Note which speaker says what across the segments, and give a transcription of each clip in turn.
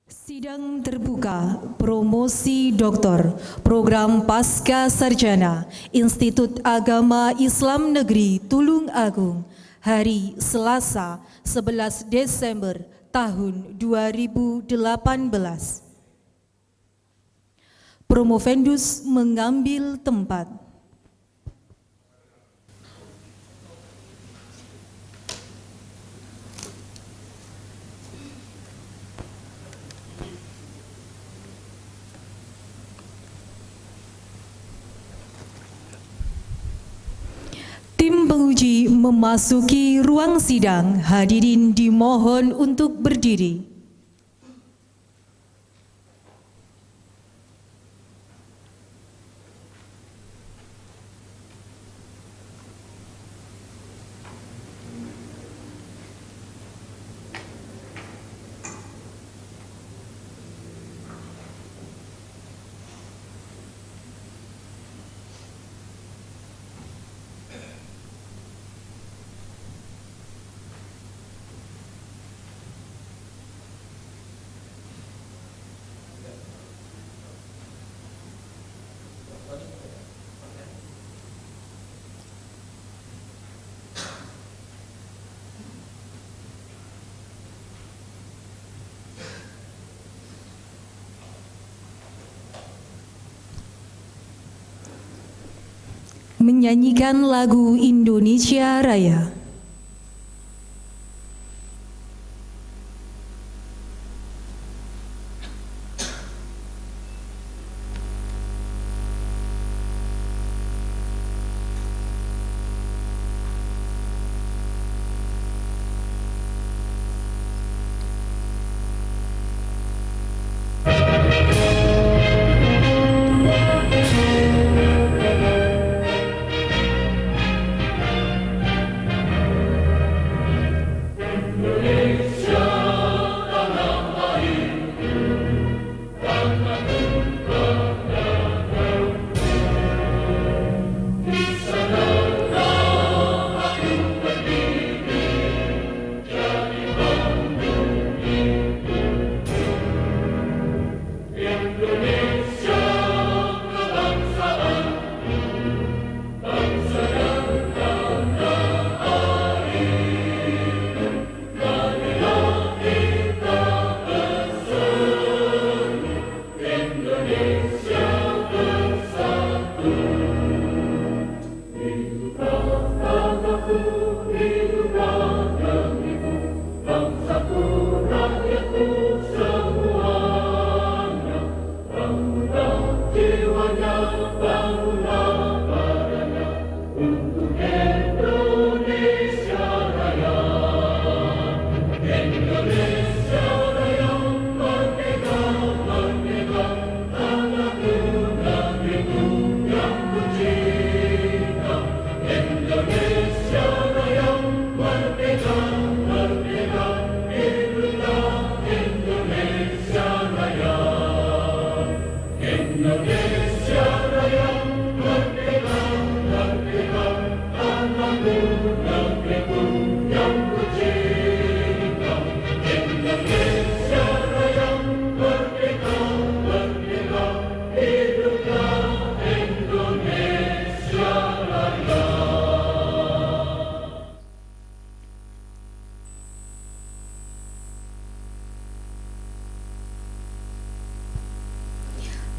Speaker 1: Sidang terbuka promosi doktor program Pasca Sarjana Institut Agama Islam Negeri Tulung Agung hari Selasa 11 Desember tahun 2018. Promovendus mengambil tempat. Tim penguji memasuki ruang sidang. Hadirin dimohon untuk berdiri. Menyanyikan lagu Indonesia Raya.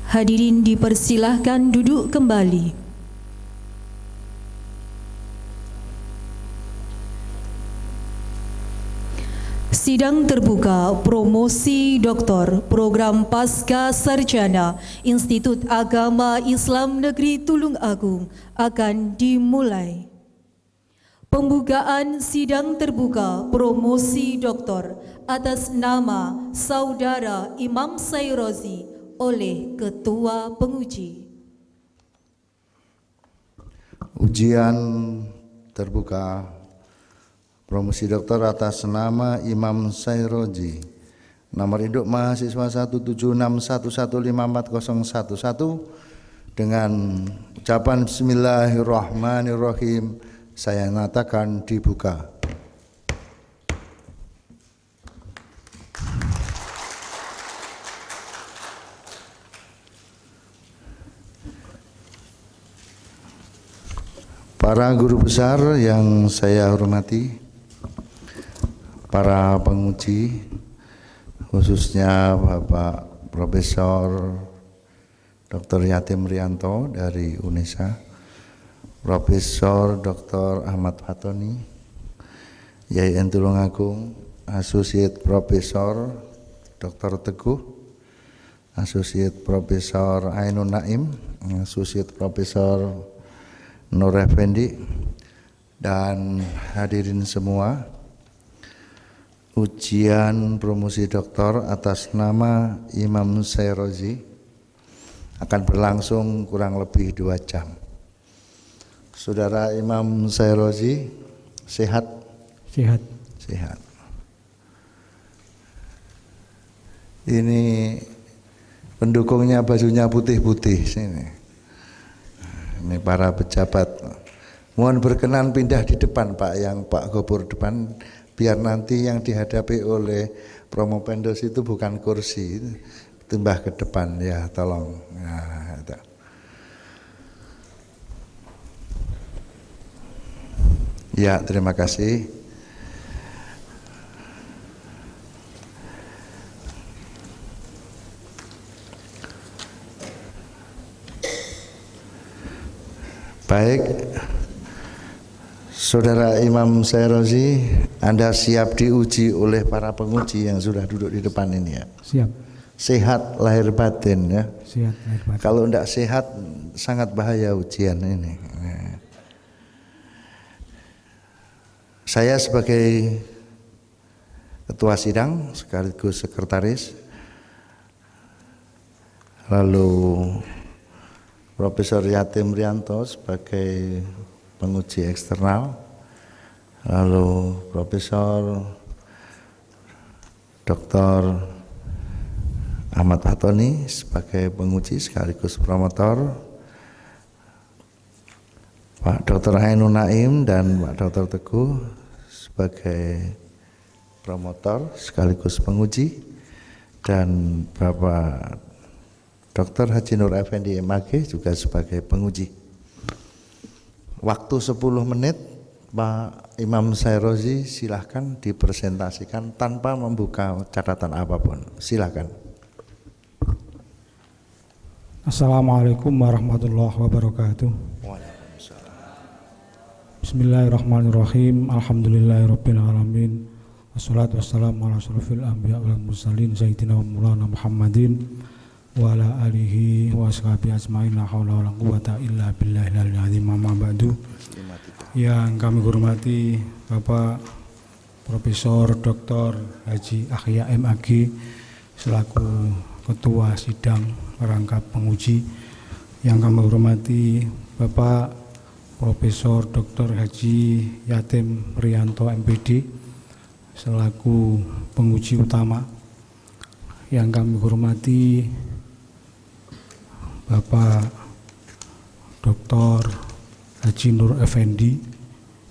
Speaker 1: Hadirin dipersilahkan duduk kembali. Sidang terbuka promosi doktor program Pasca Sarjana Institut Agama Islam Negeri Tulung Agung akan dimulai. Pembukaan sidang terbuka promosi doktor atas nama Saudara Imam Sairozi oleh Ketua Penguji.
Speaker 2: Ujian terbuka promosi doktor atas nama Imam Sairozi. Nomor induk mahasiswa 17611540111 dengan ucapan Bismillahirrahmanirrahim saya nyatakan dibuka. Para guru besar yang saya hormati, para penguji, khususnya Bapak Profesor Dr. Yatim Rianto dari UNESA, Profesor Dr. Ahmad Fatoni, Yai Tulungagung, Associate Profesor Dr. Teguh, Associate Profesor Ainun Naim, Associate Profesor Nur Effendi, dan hadirin semua. Ujian promosi doktor atas nama Imam Sairozi akan berlangsung kurang lebih 2 jam. Saudara Imam Sairozi sehat?
Speaker 3: Sehat.
Speaker 2: Sehat. Ini pendukungnya bajunya putih-putih sini. Ini para pejabat. Mohon berkenan pindah di depan Pak, yang Pak Gubernur depan, biar nanti yang dihadapi oleh Promopendos itu bukan kursi, timbah ke depan ya, tolong. Nah, itu. Ya, terima kasih. Baik, Saudara Imam Sairozi, Anda siap diuji oleh para penguji yang sudah duduk di depan ini ya?
Speaker 3: Siap.
Speaker 2: Sehat lahir batin ya?
Speaker 3: Sehat lahir batin.
Speaker 2: Kalau tidak sehat sangat bahaya ujian ini. Saya sebagai ketua sidang sekaligus sekretaris, lalu Profesor Yatim Rianto sebagai penguji eksternal, lalu Profesor Dr. Ahmad Fatoni sebagai penguji sekaligus promotor, Pak Dr. Ainun Naim dan Pak Dr. Teguh sebagai promotor sekaligus penguji, dan Bapak Dr. Haji Nur Effendi MAG juga sebagai penguji. Waktu 10 menit Pak Imam Sairozi, silahkan dipresentasikan tanpa membuka catatan apapun. Silahkan.
Speaker 3: Assalamualaikum warahmatullahi wabarakatuh. Bismillahirrahmanirrahim. Alhamdulillahirabbil alamin. Wassalatu wassalamu ala asyrofil anbiya wal mursalin sayyidina wa maulana Muhammadin wa ala alihi wa ashabihi ajmain, la haula wala quwwata illa billahil azim. Amma ba'du. Yang kami hormati Bapak Profesor Dr. Haji Ahya MAG selaku Ketua Sidang Merangkap Penguji. Yang kami hormati Bapak Profesor Dr. Haji Yatim Rianto MPD selaku penguji utama. Yang kami hormati Bapak Dr. Haji Nur Effendi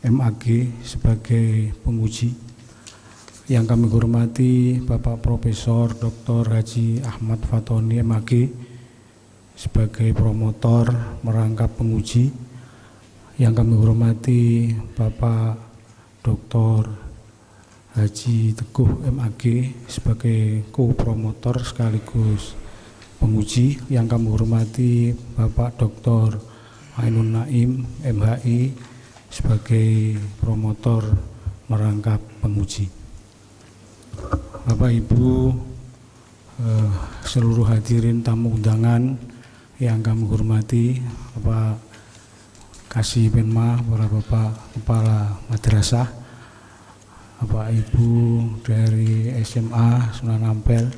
Speaker 3: MAG sebagai penguji. Yang kami hormati Bapak Profesor Dr. Haji Ahmad Fatoni MAG sebagai promotor merangkap penguji. Yang kami hormati Bapak Dr. Haji Teguh MAG sebagai co-promotor sekaligus penguji. Yang kami hormati Bapak Dr. Ainun Naim MHI sebagai promotor merangkap penguji. Bapak Ibu, seluruh hadirin tamu undangan yang kami hormati, Bapak Kasih Penma, para Bapak Kepala Madrasah, Bapak Ibu dari SMA Sunan Ampel,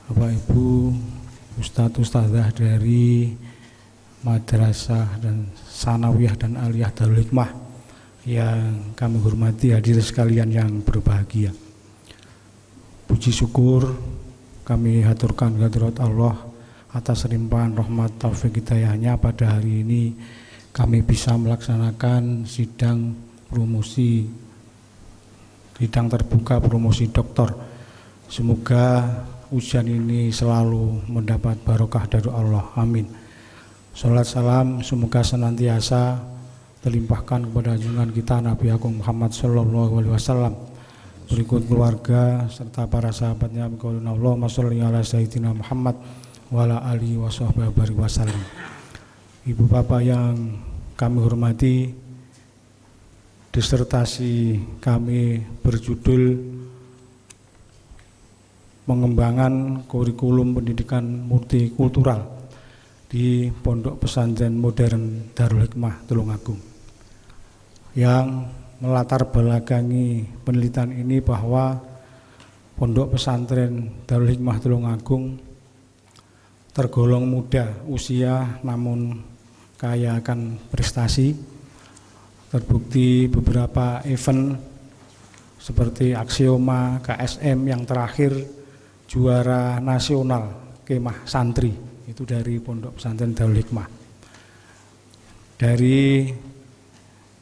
Speaker 3: Bapak Ibu Ustadz Ustadzah dari Madrasah dan Sanawiyah dan Aliyah Darul Hikmah yang kami hormati, hadirin sekalian yang berbahagia. Puji syukur kami haturkan kehadirat Allah atas limpahan rahmat taufik hidayahnya. Pada hari ini kami bisa melaksanakan sidang promosi, sidang terbuka promosi doktor. Semoga ujian ini selalu mendapat barokah dari Allah. Amin. Salat salam semoga senantiasa terlimpahkan kepada junjungan kita Nabi Agung Muhammad sallallahu alaihi wasallam, berikut keluarga serta para sahabatnya. Allahumma sholli ala sayyidina Muhammad wa ala alihi washabbihi wasallam. Ibu bapak yang kami hormati, disertasi kami berjudul pengembangan kurikulum pendidikan multikultural di Pondok Pesantren Modern Darul Hikmah Tulungagung. Yang melatar belakangi penelitian ini bahwa Pondok Pesantren Darul Hikmah Tulungagung tergolong muda usia namun kaya akan prestasi. Terbukti beberapa event seperti Aksioma, KSM, yang terakhir juara nasional kemah santri itu dari Pondok Pesantren Darul Hikmah. Dari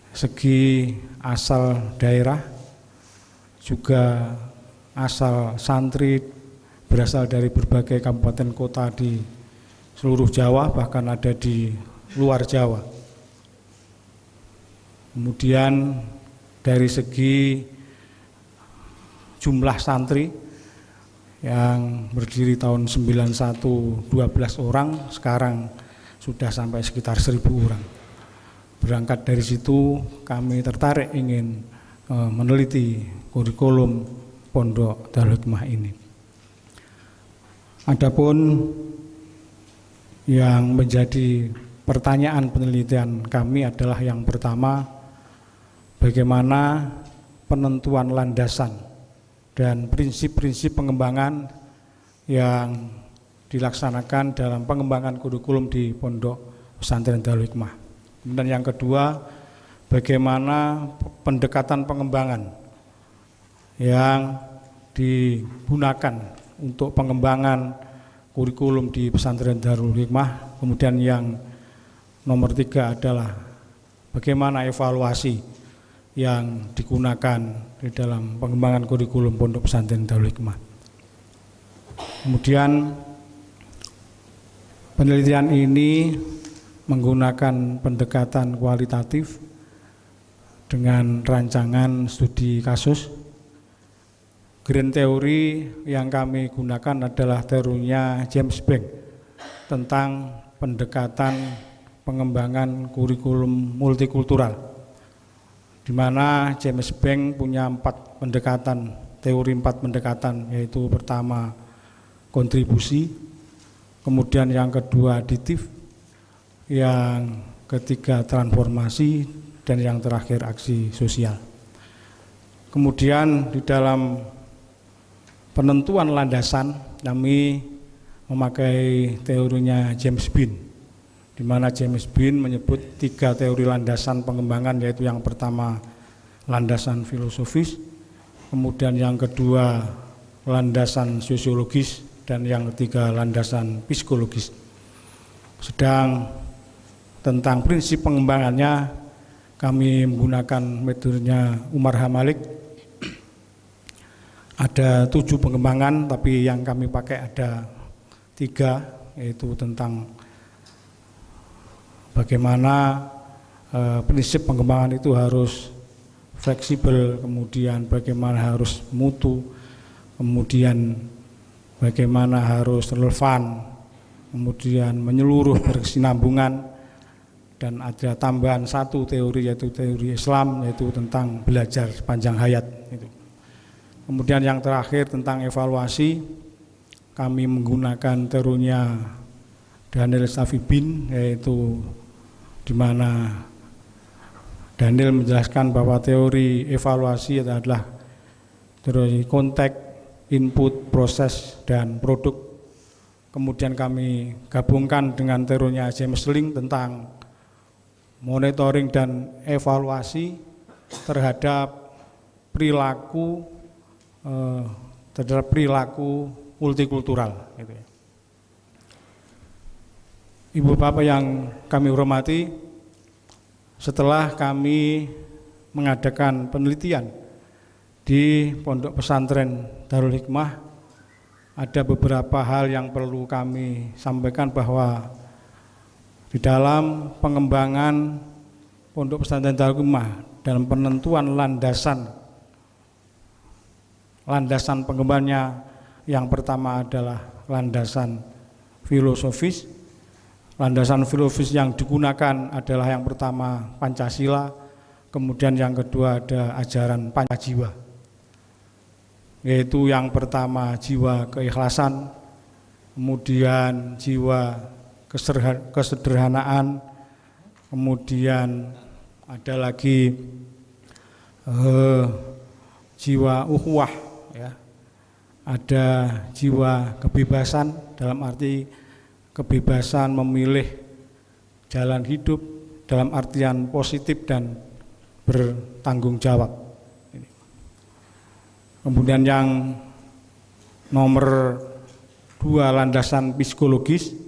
Speaker 3: segi asal daerah juga asal santri berasal dari berbagai kabupaten kota di seluruh Jawa, bahkan ada di luar Jawa. Kemudian dari segi jumlah santri yang berdiri tahun 91 12 orang, sekarang sudah sampai sekitar 1000 orang. Berangkat dari situ kami tertarik ingin meneliti kurikulum Pondok Darul Hikmah ini. Adapun yang menjadi pertanyaan penelitian kami adalah yang pertama, bagaimana penentuan landasan dan prinsip-prinsip pengembangan yang dilaksanakan dalam pengembangan kurikulum di Pondok Pesantren Darul Hikmah. Kemudian yang kedua, bagaimana pendekatan pengembangan yang digunakan untuk pengembangan kurikulum di Pesantren Darul Hikmah. Kemudian yang nomor 3 adalah bagaimana evaluasi yang digunakan di dalam pengembangan kurikulum Pondok Pesantren Darul Hikmah. Kemudian penelitian ini menggunakan pendekatan kualitatif dengan rancangan studi kasus. Grand teori yang kami gunakan adalah teorinya James Bank tentang pendekatan pengembangan kurikulum multikultural, di mana James Bank punya 4 pendekatan, teori 4 pendekatan, yaitu pertama kontribusi, kemudian yang kedua aditif, yang ketiga transformasi, dan yang terakhir aksi sosial. Kemudian di dalam penentuan landasan kami memakai teorinya James Bean, di mana James Bean menyebut 3 teori landasan pengembangan, yaitu yang pertama landasan filosofis, kemudian yang kedua landasan sosiologis, dan yang ketiga landasan psikologis. Sedang tentang prinsip pengembangannya kami menggunakan metodenya Umar H. Malik. Ada 7 pengembangan, tapi yang kami pakai ada 3, yaitu tentang bagaimana prinsip pengembangan itu harus fleksibel, kemudian bagaimana harus mutu, kemudian bagaimana harus relevan, kemudian menyeluruh berkesinambungan, dan ada tambahan 1 teori, yaitu teori Islam, yaitu tentang belajar sepanjang hayat. Kemudian yang terakhir tentang evaluasi, kami menggunakan teorinya Daniel Safibin, yaitu di mana Daniel menjelaskan bahwa teori evaluasi adalah teori konteks, input, proses, dan produk. Kemudian kami gabungkan dengan teorinya James Link tentang monitoring dan evaluasi terhadap perilaku multikultural. Ibu bapak yang kami hormati, setelah kami mengadakan penelitian di Pondok Pesantren Darul Hikmah, ada beberapa hal yang perlu kami sampaikan, bahwa di dalam pengembangan Pondok Pesantren Darul Hikmah dalam penentuan landasan pengembangannya, yang pertama adalah landasan filosofis. Landasan filosofis yang digunakan adalah yang pertama Pancasila, kemudian yang kedua ada ajaran Pancajiwa, yaitu yang pertama jiwa keikhlasan, kemudian jiwa kesederhanaan, kemudian ada lagi jiwa ukhuwah, ya. Ada jiwa kebebasan dalam arti kebebasan memilih jalan hidup dalam artian positif dan bertanggung jawab. Kemudian yang nomor 2, landasan psikologis.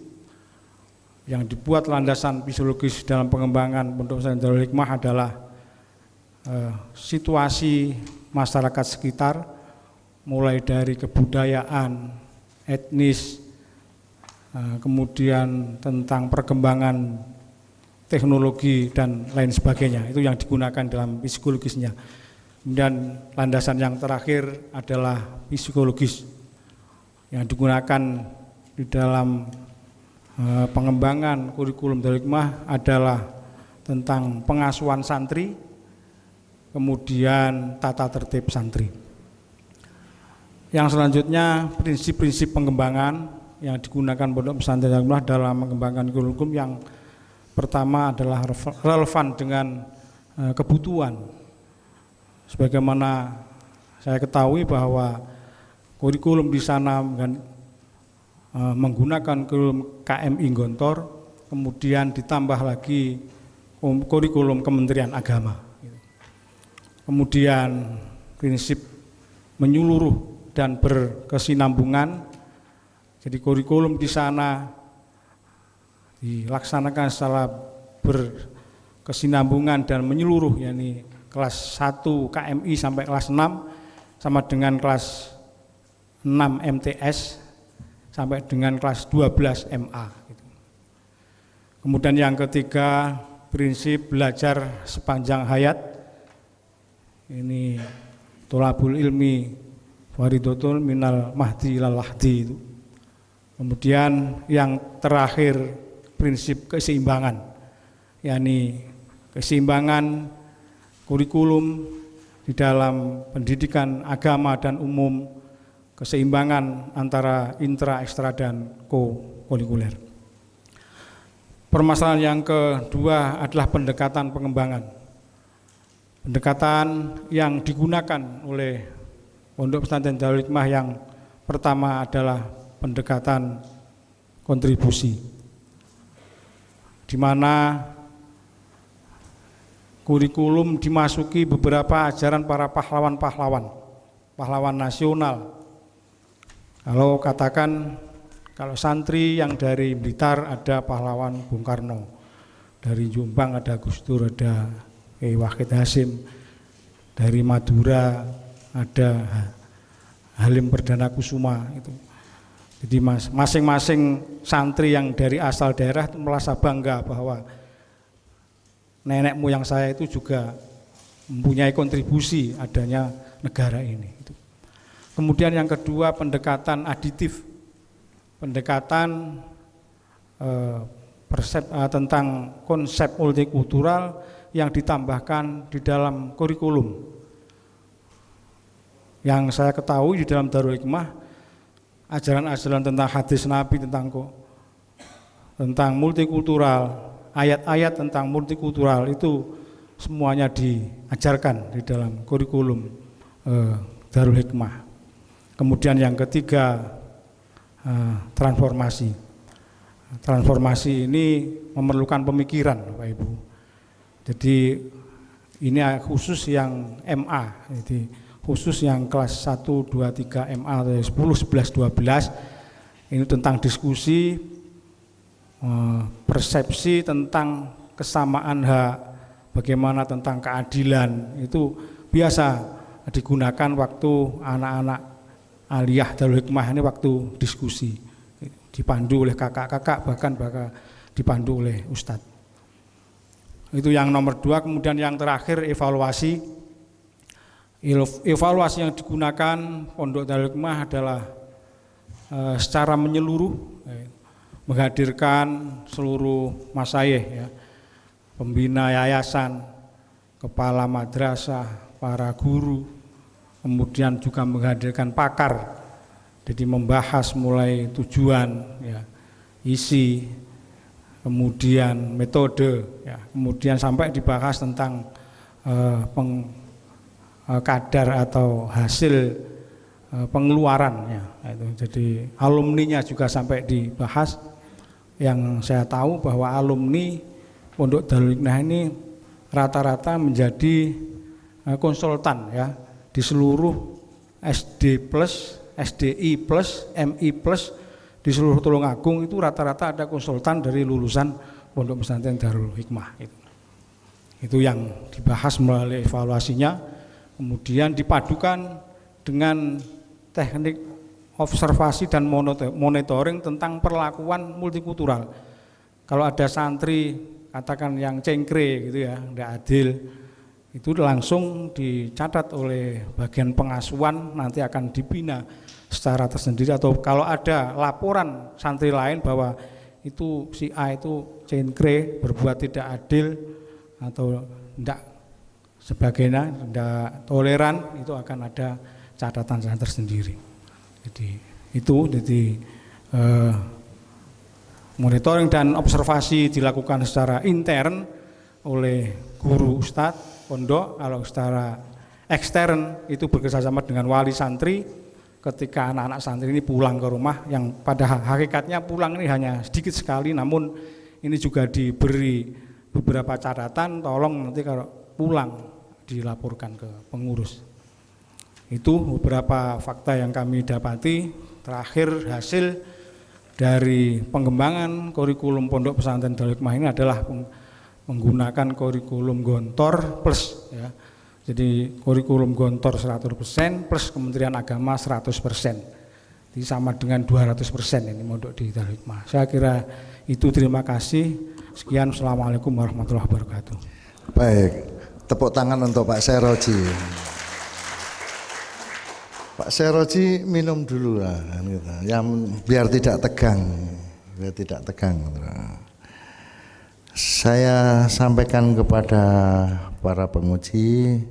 Speaker 3: Yang dibuat landasan psikologis dalam pengembangan Pondok Pesantren Darul Hikmah adalah situasi masyarakat sekitar, mulai dari kebudayaan, etnis, kemudian tentang perkembangan teknologi dan lain sebagainya. Itu yang digunakan dalam psikologisnya. Kemudian landasan yang terakhir adalah psikologis yang digunakan di dalam pengembangan kurikulum Darul Hikmah adalah tentang pengasuhan santri, kemudian tata tertib santri. Yang selanjutnya prinsip-prinsip pengembangan yang digunakan Pondok Pesantren Darul Hikmah dalam mengembangkan kurikulum. Yang pertama adalah relevan dengan kebutuhan. Sebagaimana saya ketahui bahwa kurikulum di sana menggunakan kurikulum KMI Gontor, kemudian ditambah lagi kurikulum Kementerian Agama. Kemudian prinsip menyeluruh dan berkesinambungan. Jadi kurikulum di sana dilaksanakan secara berkesinambungan dan menyeluruh, yakni kelas 1 KMI sampai kelas 6 sama dengan kelas 6 MTS sampai dengan kelas 12 MA. Kemudian yang ketiga, prinsip belajar sepanjang hayat. Ini tolabul ilmi faridatun minal mahdi ilal lahdi itu. Kemudian yang terakhir, prinsip keseimbangan, yakni keseimbangan kurikulum di dalam pendidikan agama dan umum, keseimbangan antara intra, ekstra, dan ko-kurikuler. Permasalahan yang kedua adalah pendekatan pengembangan. Pendekatan yang digunakan oleh Pondok Pesantren Darul Hikmah yang pertama adalah pendekatan kontribusi, di mana kurikulum dimasuki beberapa ajaran para pahlawan nasional. Kalau katakan, kalau santri yang dari Blitar ada pahlawan Bung Karno, dari Jombang ada Gus Dur, ada Kiai Wahid Hasyim, dari Madura ada Halim Perdana Kusuma. Itu. Jadi masing-masing santri yang dari asal daerah merasa bangga bahwa nenek moyang saya itu juga mempunyai kontribusi adanya negara ini. Kemudian yang kedua, pendekatan aditif, pendekatan tentang konsep multikultural yang ditambahkan di dalam kurikulum. Yang saya ketahui di dalam Darul Hikmah, ajaran-ajaran tentang hadis Nabi, tentang multikultural, ayat-ayat tentang multikultural itu semuanya diajarkan di dalam kurikulum Darul Hikmah. Kemudian yang ketiga, transformasi. Transformasi ini memerlukan pemikiran, Bapak Ibu. Jadi ini khusus yang MA, jadi khusus yang kelas 1, 2, 3 MA, 10, 11, 12, ini tentang diskusi, persepsi tentang kesamaan hak, bagaimana tentang keadilan, itu biasa digunakan waktu anak-anak aliyah Darul Hikmah ini waktu diskusi, dipandu oleh kakak-kakak, bahkan dipandu oleh ustadz. Itu yang nomor 2. Kemudian yang terakhir evaluasi. Evaluasi yang digunakan Pondok Darul Hikmah adalah secara menyeluruh, menghadirkan seluruh masyayikh, ya, pembina yayasan, kepala madrasah, para guru, kemudian juga menghadirkan pakar. Jadi membahas mulai tujuan, ya, isi, kemudian metode, ya, kemudian sampai dibahas tentang kadar atau hasil pengeluaran, ya, itu. Jadi alumninya juga sampai dibahas. Yang saya tahu bahwa alumni Pondok Darul Hikmah ini rata-rata menjadi konsultan, ya, di seluruh SD plus, SDI plus, MI plus, di seluruh Tulungagung itu rata-rata ada konsultan dari lulusan Pondok Pesantren Darul Hikmah. Itu yang dibahas melalui evaluasinya, kemudian dipadukan dengan teknik observasi dan monitoring tentang perlakuan multikultural. Kalau ada santri katakan yang cengkre gitu, ya, tidak adil, itu langsung dicatat oleh bagian pengasuhan, nanti akan dibina secara tersendiri. Atau kalau ada laporan santri lain bahwa itu si A itu cengkre, berbuat tidak adil atau tidak sebagainya, tidak toleran, itu akan ada catatan tersendiri. Jadi itu monitoring dan observasi dilakukan secara intern oleh guru ustadz pondok. Kalau secara ekstern itu bekerjasama dengan wali santri ketika anak-anak santri ini pulang ke rumah, yang pada hakikatnya pulang ini hanya sedikit sekali, namun ini juga diberi beberapa catatan, tolong nanti kalau pulang dilaporkan ke pengurus. Itu beberapa fakta yang kami dapati. Terakhir, hasil dari pengembangan kurikulum Pondok Pesantren Darul Hikmah ini adalah menggunakan kurikulum Gontor plus, ya. Jadi kurikulum Gontor 100% plus Kementerian Agama 100%. Jadi sama dengan 200% ini mondok di Darul Hikmah. Saya kira itu, terima kasih. Sekian, Assalamualaikum warahmatullahi wabarakatuh.
Speaker 2: Baik, tepuk tangan untuk Pak Seroji. Pak Seroji minum dulu lah, gitu. Yang biar tidak tegang, Saya sampaikan kepada para penguji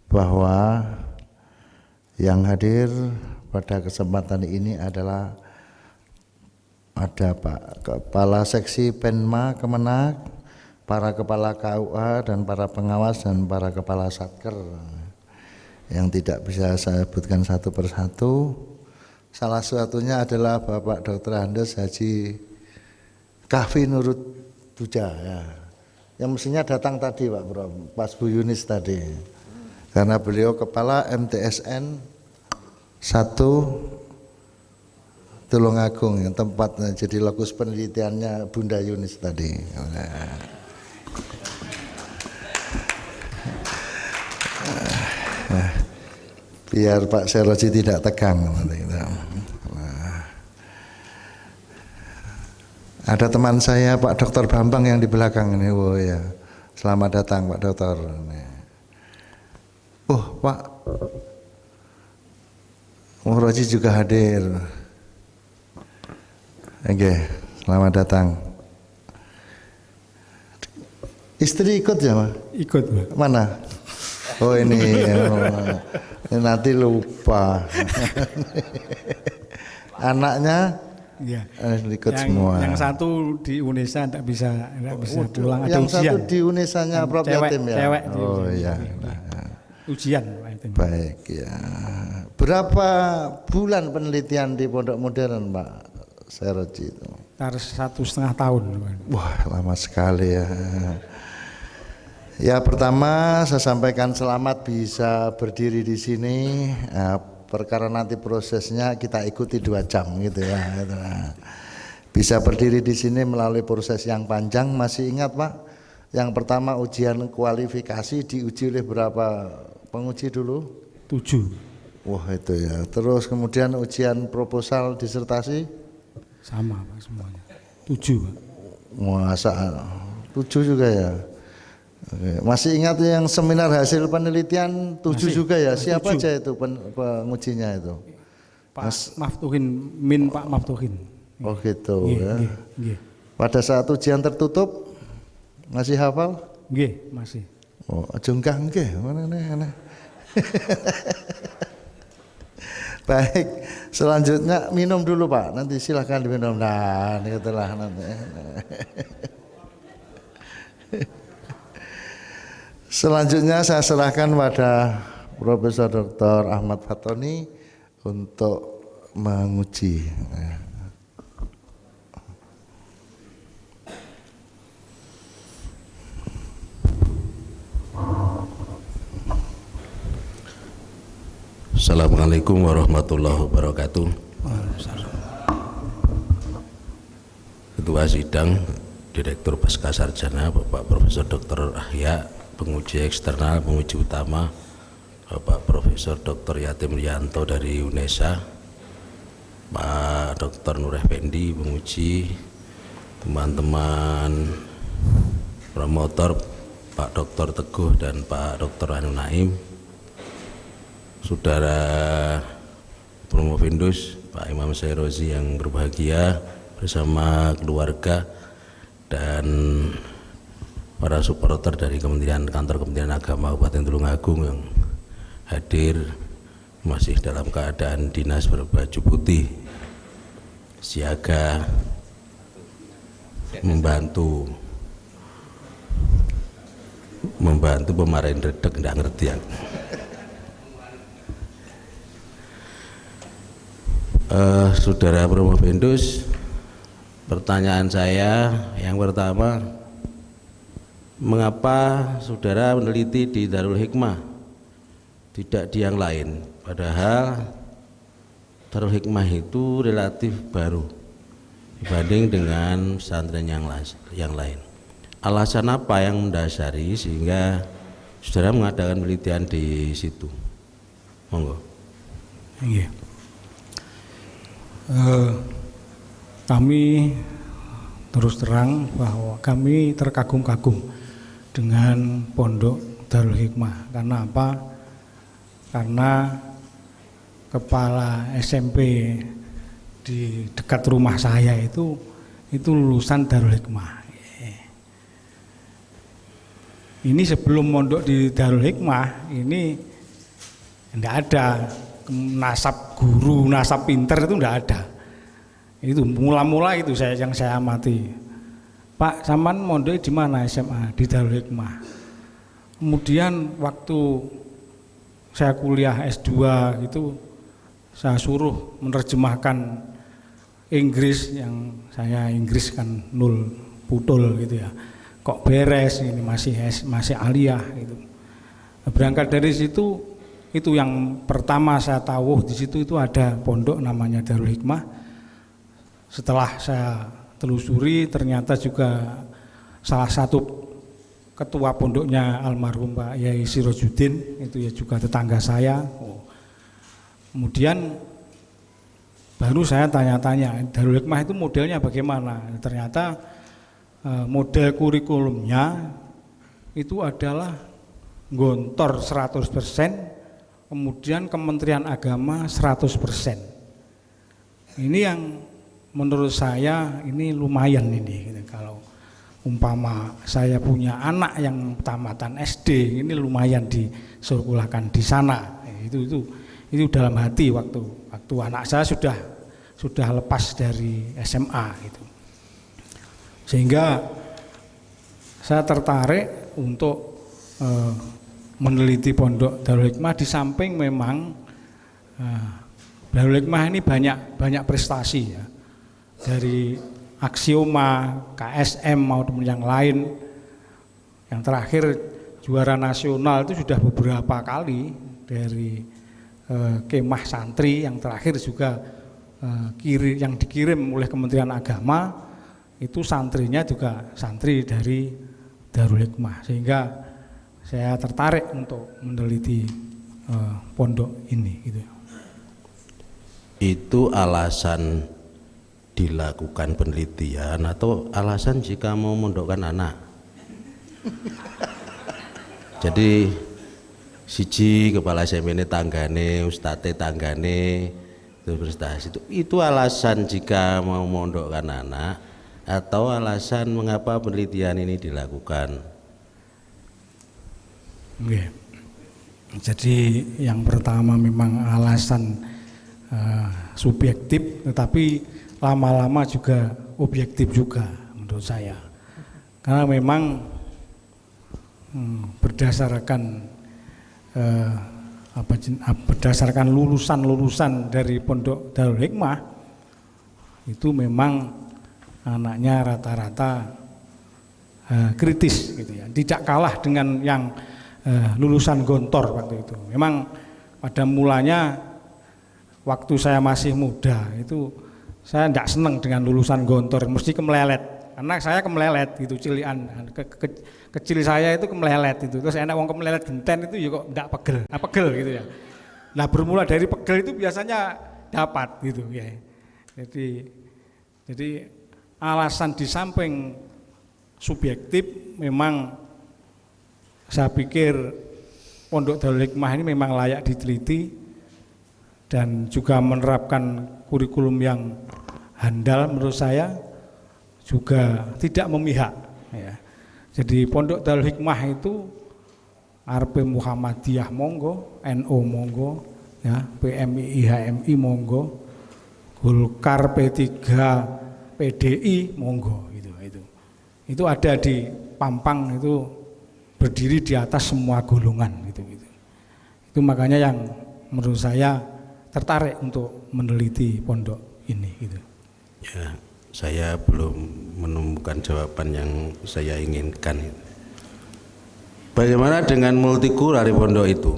Speaker 2: bahwa yang hadir pada kesempatan ini adalah ada Pak Kepala Seksi Penma Kemenak, para Kepala KUA dan para pengawas dan para Kepala Satker yang tidak bisa saya sebutkan satu persatu. Salah satunya adalah Bapak Dr. Andes Haji Kahfi Nurut Duja, ya, yang mestinya datang tadi Pak Bro, pas Bu Yunis tadi, karena beliau Kepala MTSN 1 Tulungagung yang tempatnya jadi lokus penelitiannya Bunda Yunis tadi. Biar Pak Seroji tidak tegang. Ada teman saya Pak Dr. Bambang yang di belakang ini. Oh ya, selamat datang Pak Dr. Oh Pak Muhroji juga hadir. Oke, selamat datang. Istri ikut ya, Pak?
Speaker 3: Ikut, Pak.
Speaker 2: Mana? Oh ini, nanti lupa. Anaknya
Speaker 3: ya,
Speaker 2: ikut semua.
Speaker 3: Yang satu di UNESA tidak bisa pulang.
Speaker 2: Yang
Speaker 3: ada ujian.
Speaker 2: satu di UNESA-nya Prof Yatim ya.
Speaker 3: Cewek
Speaker 2: oh iya.
Speaker 3: Ujian Pak Yatim.
Speaker 2: Baik ya. Berapa bulan penelitian di Pondok Modern Pak Seroji itu?
Speaker 3: 1,5 tahun.
Speaker 2: Wah lama sekali ya. Ya pertama saya sampaikan selamat bisa berdiri di sini. Perkara nanti prosesnya kita ikuti 2 jam gitu ya. Bisa berdiri di sini melalui proses yang panjang. Masih ingat Pak? Yang pertama ujian kualifikasi diuji oleh berapa penguji dulu?
Speaker 3: 7.
Speaker 2: Wah itu ya. Terus kemudian ujian proposal disertasi?
Speaker 3: Sama Pak semuanya. 7 Pak.
Speaker 2: Masa 7 juga ya. Oke. Masih ingat yang seminar hasil penelitian 7
Speaker 3: Masih,
Speaker 2: juga ya?
Speaker 3: masih
Speaker 2: Siapa
Speaker 3: 7.
Speaker 2: aja itu pengujinya itu?
Speaker 3: Pak Maftuhin, Pak Maftuhin.
Speaker 2: Oh gitu
Speaker 3: Nggih,
Speaker 2: ya.
Speaker 3: nggih, nggih.
Speaker 2: Pada saat ujian tertutup masih hafal?
Speaker 3: Nggih, masih.
Speaker 2: Oh, jengkah nggih, mana nih. Baik, selanjutnya minum dulu Pak. Nanti silahkan diminum. Nah, ini telah nanti. Selanjutnya saya serahkan pada Profesor Dr. Ahmad Fatoni untuk menguji.
Speaker 4: Assalamualaikum warahmatullahi wabarakatuh. Ketua Sidang, Direktur Pasca Sarjana, Bapak Profesor Dr. Ahya, penguji eksternal, penguji utama, Bapak Profesor Dr. Yatim Rianto dari UNESA, Pak Dr. Nur Effendi, penguji, teman-teman promotor, Pak Dr. Teguh dan Pak Dr. Anu Naim, Saudara Promovendus, Pak Imam Sairozi yang berbahagia bersama keluarga dan para supporter dari Kantor Kementerian Agama Kabupaten Tulungagung yang hadir masih dalam keadaan dinas berbaju putih, siaga membantu pemarahin redek, enggak ngerti ya. Saudara Promovendus, pertanyaan saya yang pertama, mengapa saudara meneliti di Darul Hikmah tidak di yang lain, padahal Darul Hikmah itu relatif baru dibanding dengan pesantren yang lain. Alasan apa yang mendasari sehingga saudara mengadakan penelitian di situ? Monggo.
Speaker 3: Iya. Kami terus terang bahwa kami terkagum-kagum dengan Pondok Darul Hikmah. Karena apa? Karena kepala SMP di dekat rumah saya itu lulusan Darul Hikmah. Ini sebelum mondok di Darul Hikmah ini tidak ada nasab guru, nasab pinter itu tidak ada. Itu mula-mula itu yang saya amati. Pak, sampean mondok di mana SMA? Di Darul Hikmah. Kemudian waktu saya kuliah S2 gitu, saya suruh menerjemahkan Inggris, yang saya Inggris kan nul putul gitu ya. Kok beres ini masih aliyah gitu. Berangkat dari situ, itu yang pertama saya tahu di situ itu ada pondok namanya Darul Hikmah. Setelah saya telusuri ternyata juga salah satu ketua pondoknya almarhum Pak Yai Sirojudin, itu ya juga tetangga saya. Kemudian baru saya tanya-tanya Darul Hikmah itu modelnya bagaimana. Ternyata model kurikulumnya itu adalah gontor 100%, kemudian Kementerian Agama 100%. Ini yang menurut saya ini lumayan ini gitu. Kalau umpama saya punya anak yang tamatan SD, ini lumayan disurkulakan di sana. Itu dalam hati waktu anak saya sudah lepas dari SMA gitu. Sehingga saya tertarik untuk meneliti Pondok Darul Hikmah, di samping memang Darul Hikmah ini banyak prestasi ya, dari aksioma, KSM maupun yang lain. Yang terakhir juara nasional itu sudah beberapa kali, dari kemah santri, yang terakhir juga yang dikirim oleh Kementerian Agama itu santrinya juga santri dari Darul Hikmah. Sehingga saya tertarik untuk meneliti pondok ini gitu.
Speaker 4: Itu alasan dilakukan penelitian atau alasan jika mau mondokkan anak? Jadi siji kepala SMP ini tanggane, ustate tanggane itu prestasi. Itu alasan jika mau mondokkan anak atau alasan mengapa penelitian ini dilakukan.
Speaker 3: Oke. Jadi yang pertama memang alasan subjektif, tetapi lama-lama juga objektif juga menurut saya. Karena memang berdasarkan lulusan-lulusan dari Pondok Darul Hikmah itu memang anaknya rata-rata kritis gitu ya, tidak kalah dengan yang lulusan Gontor waktu itu. Memang pada mulanya waktu saya masih muda itu saya tidak senang dengan lulusan Gontor, mesti kemelelet. Karena saya kemelelet gitu, cilian kecil saya itu kemelelet itu. Terus enak wong kemelelet genten itu ya kok ndak pegel gitu ya. Nah, bermula dari pegel itu biasanya dapat gitu ya. Jadi alasan di samping subjektif memang saya pikir Pondok Darul Hikmah ini memang layak diteliti dan juga menerapkan kurikulum yang handal menurut saya, juga tidak memihak ya. Jadi Pondok Darul Hikmah itu RP Muhammadiyah monggo, NU monggo ya, PMI HMI monggo, Golkar P3 PDI monggo gitu. Itu ada di pampang, itu berdiri di atas semua golongan gitu. Itu makanya yang menurut saya tertarik untuk meneliti pondok ini gitu.
Speaker 4: Ya, saya belum menemukan jawaban yang saya inginkan. Bagaimana dengan multikultur pondok itu?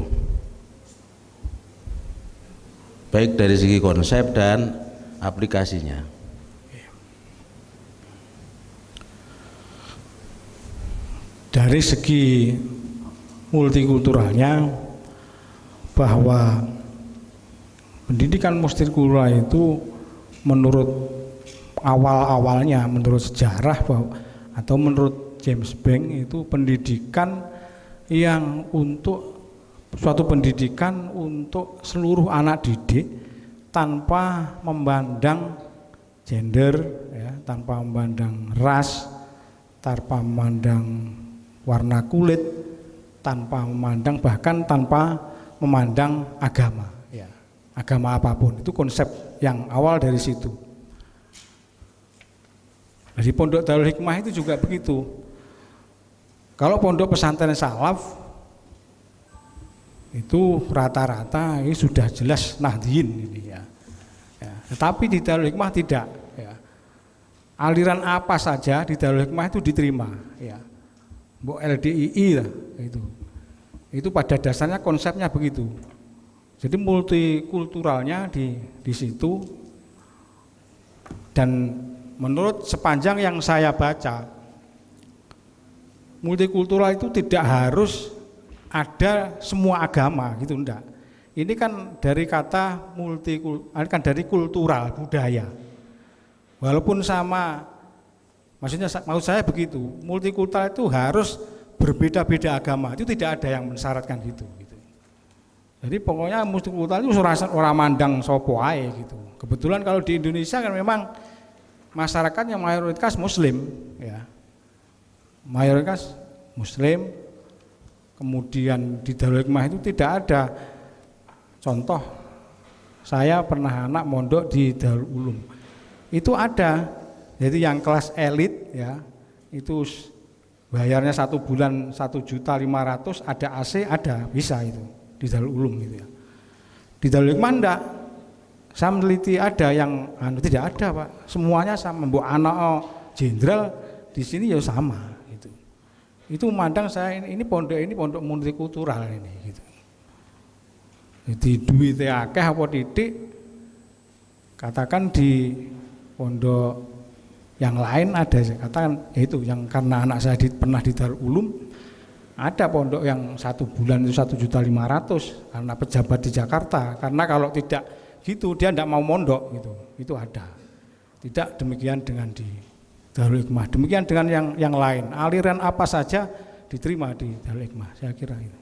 Speaker 4: Baik dari segi konsep dan aplikasinya.
Speaker 3: Dari segi multikulturalnya, bahwa pendidikan multikultural itu menurut awal-awalnya, menurut sejarah atau menurut James Bank itu pendidikan yang untuk suatu pendidikan untuk seluruh anak didik tanpa memandang gender ya, tanpa memandang ras, tanpa memandang warna kulit, tanpa memandang, bahkan tanpa memandang agama ya, agama apapun. Itu konsep yang awal dari situ. Jadi Pondok Darul Hikmah itu juga begitu. Kalau pondok pesantren salaf itu rata-rata ini sudah jelas Nahdliyin ini ya. Tetapi di Darul Hikmah tidak ya. Aliran apa saja di Darul Hikmah itu diterima ya. Mbok LDII lah itu. Itu pada dasarnya konsepnya begitu. Jadi multikulturalnya di situ. Dan menurut sepanjang yang saya baca, multikultural itu tidak harus ada semua agama gitu, enggak. Ini kan dari kata kan dari kultural, budaya. Walaupun sama, maksudnya maksud saya begitu, multikultural itu harus berbeda-beda agama, itu tidak ada yang mensyaratkan gitu. Jadi pokoknya multikultural itu orang mandang sopo ae gitu. Kebetulan kalau di Indonesia kan memang masyarakat yang mayoritas Muslim ya. Mayoritas Muslim, kemudian di Darul Hikmah itu tidak ada contoh. Saya pernah anak mondok di Darul Ulum, itu ada, jadi yang kelas elit ya, itu bayarnya 1 bulan 1.500.000, ada AC, ada, bisa itu di Darul Ulum gitu ya. Di Darul Hikmah enggak, saya meneliti ada yang tidak ada Pak, semuanya sama, mbok anak jenderal di sini ya sama. Itu memandang saya ini pondok multikultural ini gitu. Jadi duitnya akeh apa titik, katakan di pondok yang lain ada, katakan itu yang karena anak saya pernah di Darul Ulum, ada pondok yang 1 bulan itu 1.500.000 karena pejabat di Jakarta, karena kalau tidak gitu dia tidak mau mondok gitu, itu ada. Tidak demikian dengan di Darul Hikmah, demikian dengan yang lain. Aliran apa saja diterima di Darul Hikmah, saya kira itu.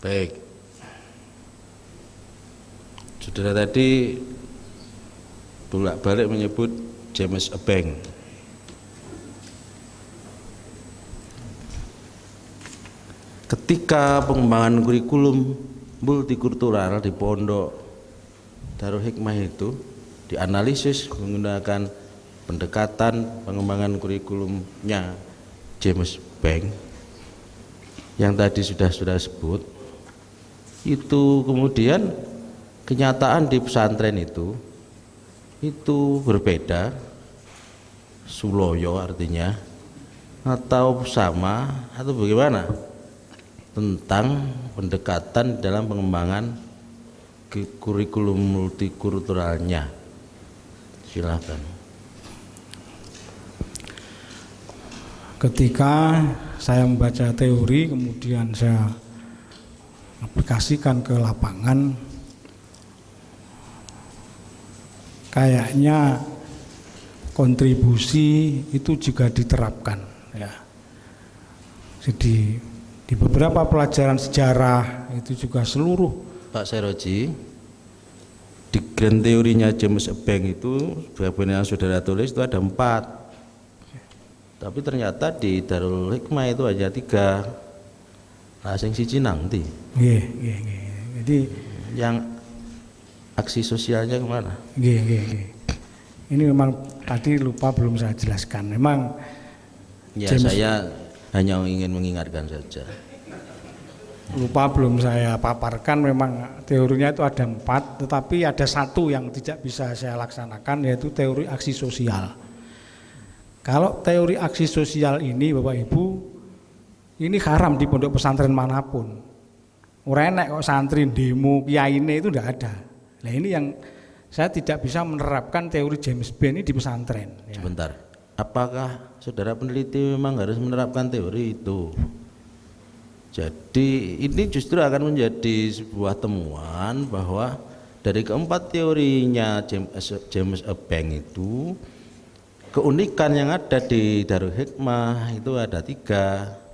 Speaker 4: Baik. Saudara tadi bolak-balik menyebut James Ebeng. Ketika pengembangan kurikulum multikultural di Pondok Darul Hikmah itu dianalisis menggunakan pendekatan pengembangan kurikulumnya James Ebeng yang tadi sudah sebut, itu kemudian kenyataan di pesantren itu berbeda, suloyo artinya, atau sama atau bagaimana tentang pendekatan dalam pengembangan kurikulum multikulturalnya. Silakan.
Speaker 3: Ketika saya membaca teori kemudian saya aplikasikan ke lapangan, kayaknya kontribusi itu juga diterapkan ya. Jadi di beberapa pelajaran sejarah itu juga seluruh.
Speaker 4: Pak Seroji, di grand teorinya James Ebeng itu sebagaimana yang saudara tulis itu ada 4, tapi ternyata di Darul Hikmah itu hanya 3. Sing siji nanti.
Speaker 3: Jadi
Speaker 4: yang aksi sosialnya kemana?
Speaker 3: Ini memang tadi lupa belum saya jelaskan. Memang
Speaker 4: ya saya hanya ingin mengingatkan saja.
Speaker 3: Lupa belum saya paparkan, memang teorinya itu ada 4, tetapi ada 1 yang tidak bisa saya laksanakan, yaitu teori aksi sosial. Kalau teori aksi sosial ini Bapak Ibu, ini haram di pondok pesantren manapun. Ora enek kok santri demo kiyaine itu tidak ada. Nah ini yang saya tidak bisa menerapkan teori James Ebeng ini di pesantren. Ya.
Speaker 4: Sebentar, apakah saudara peneliti memang harus menerapkan teori itu? Jadi ini justru akan menjadi sebuah temuan bahwa dari keempat teorinya James Ebeng itu, keunikan yang ada di Darul Hikmah itu ada 3.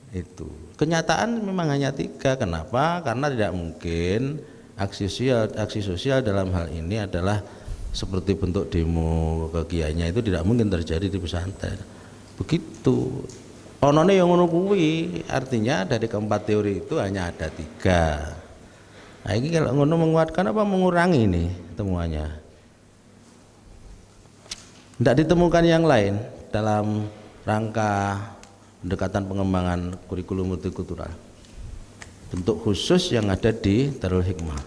Speaker 4: Itu kenyataan memang hanya 3. Kenapa? Karena tidak mungkin aksi sosial dalam hal ini adalah seperti bentuk demo kekiaiannya, itu tidak mungkin terjadi di pesantren. Begitu. Onone yang ngono kuwi, artinya dari keempat teori itu hanya ada 3. Nah, ini kalau ngono menguatkan apa mengurangi ini temuannya? Tidak ditemukan yang lain dalam rangka pendekatan pengembangan kurikulum multikultural, bentuk khusus yang ada di Darul Hikmah.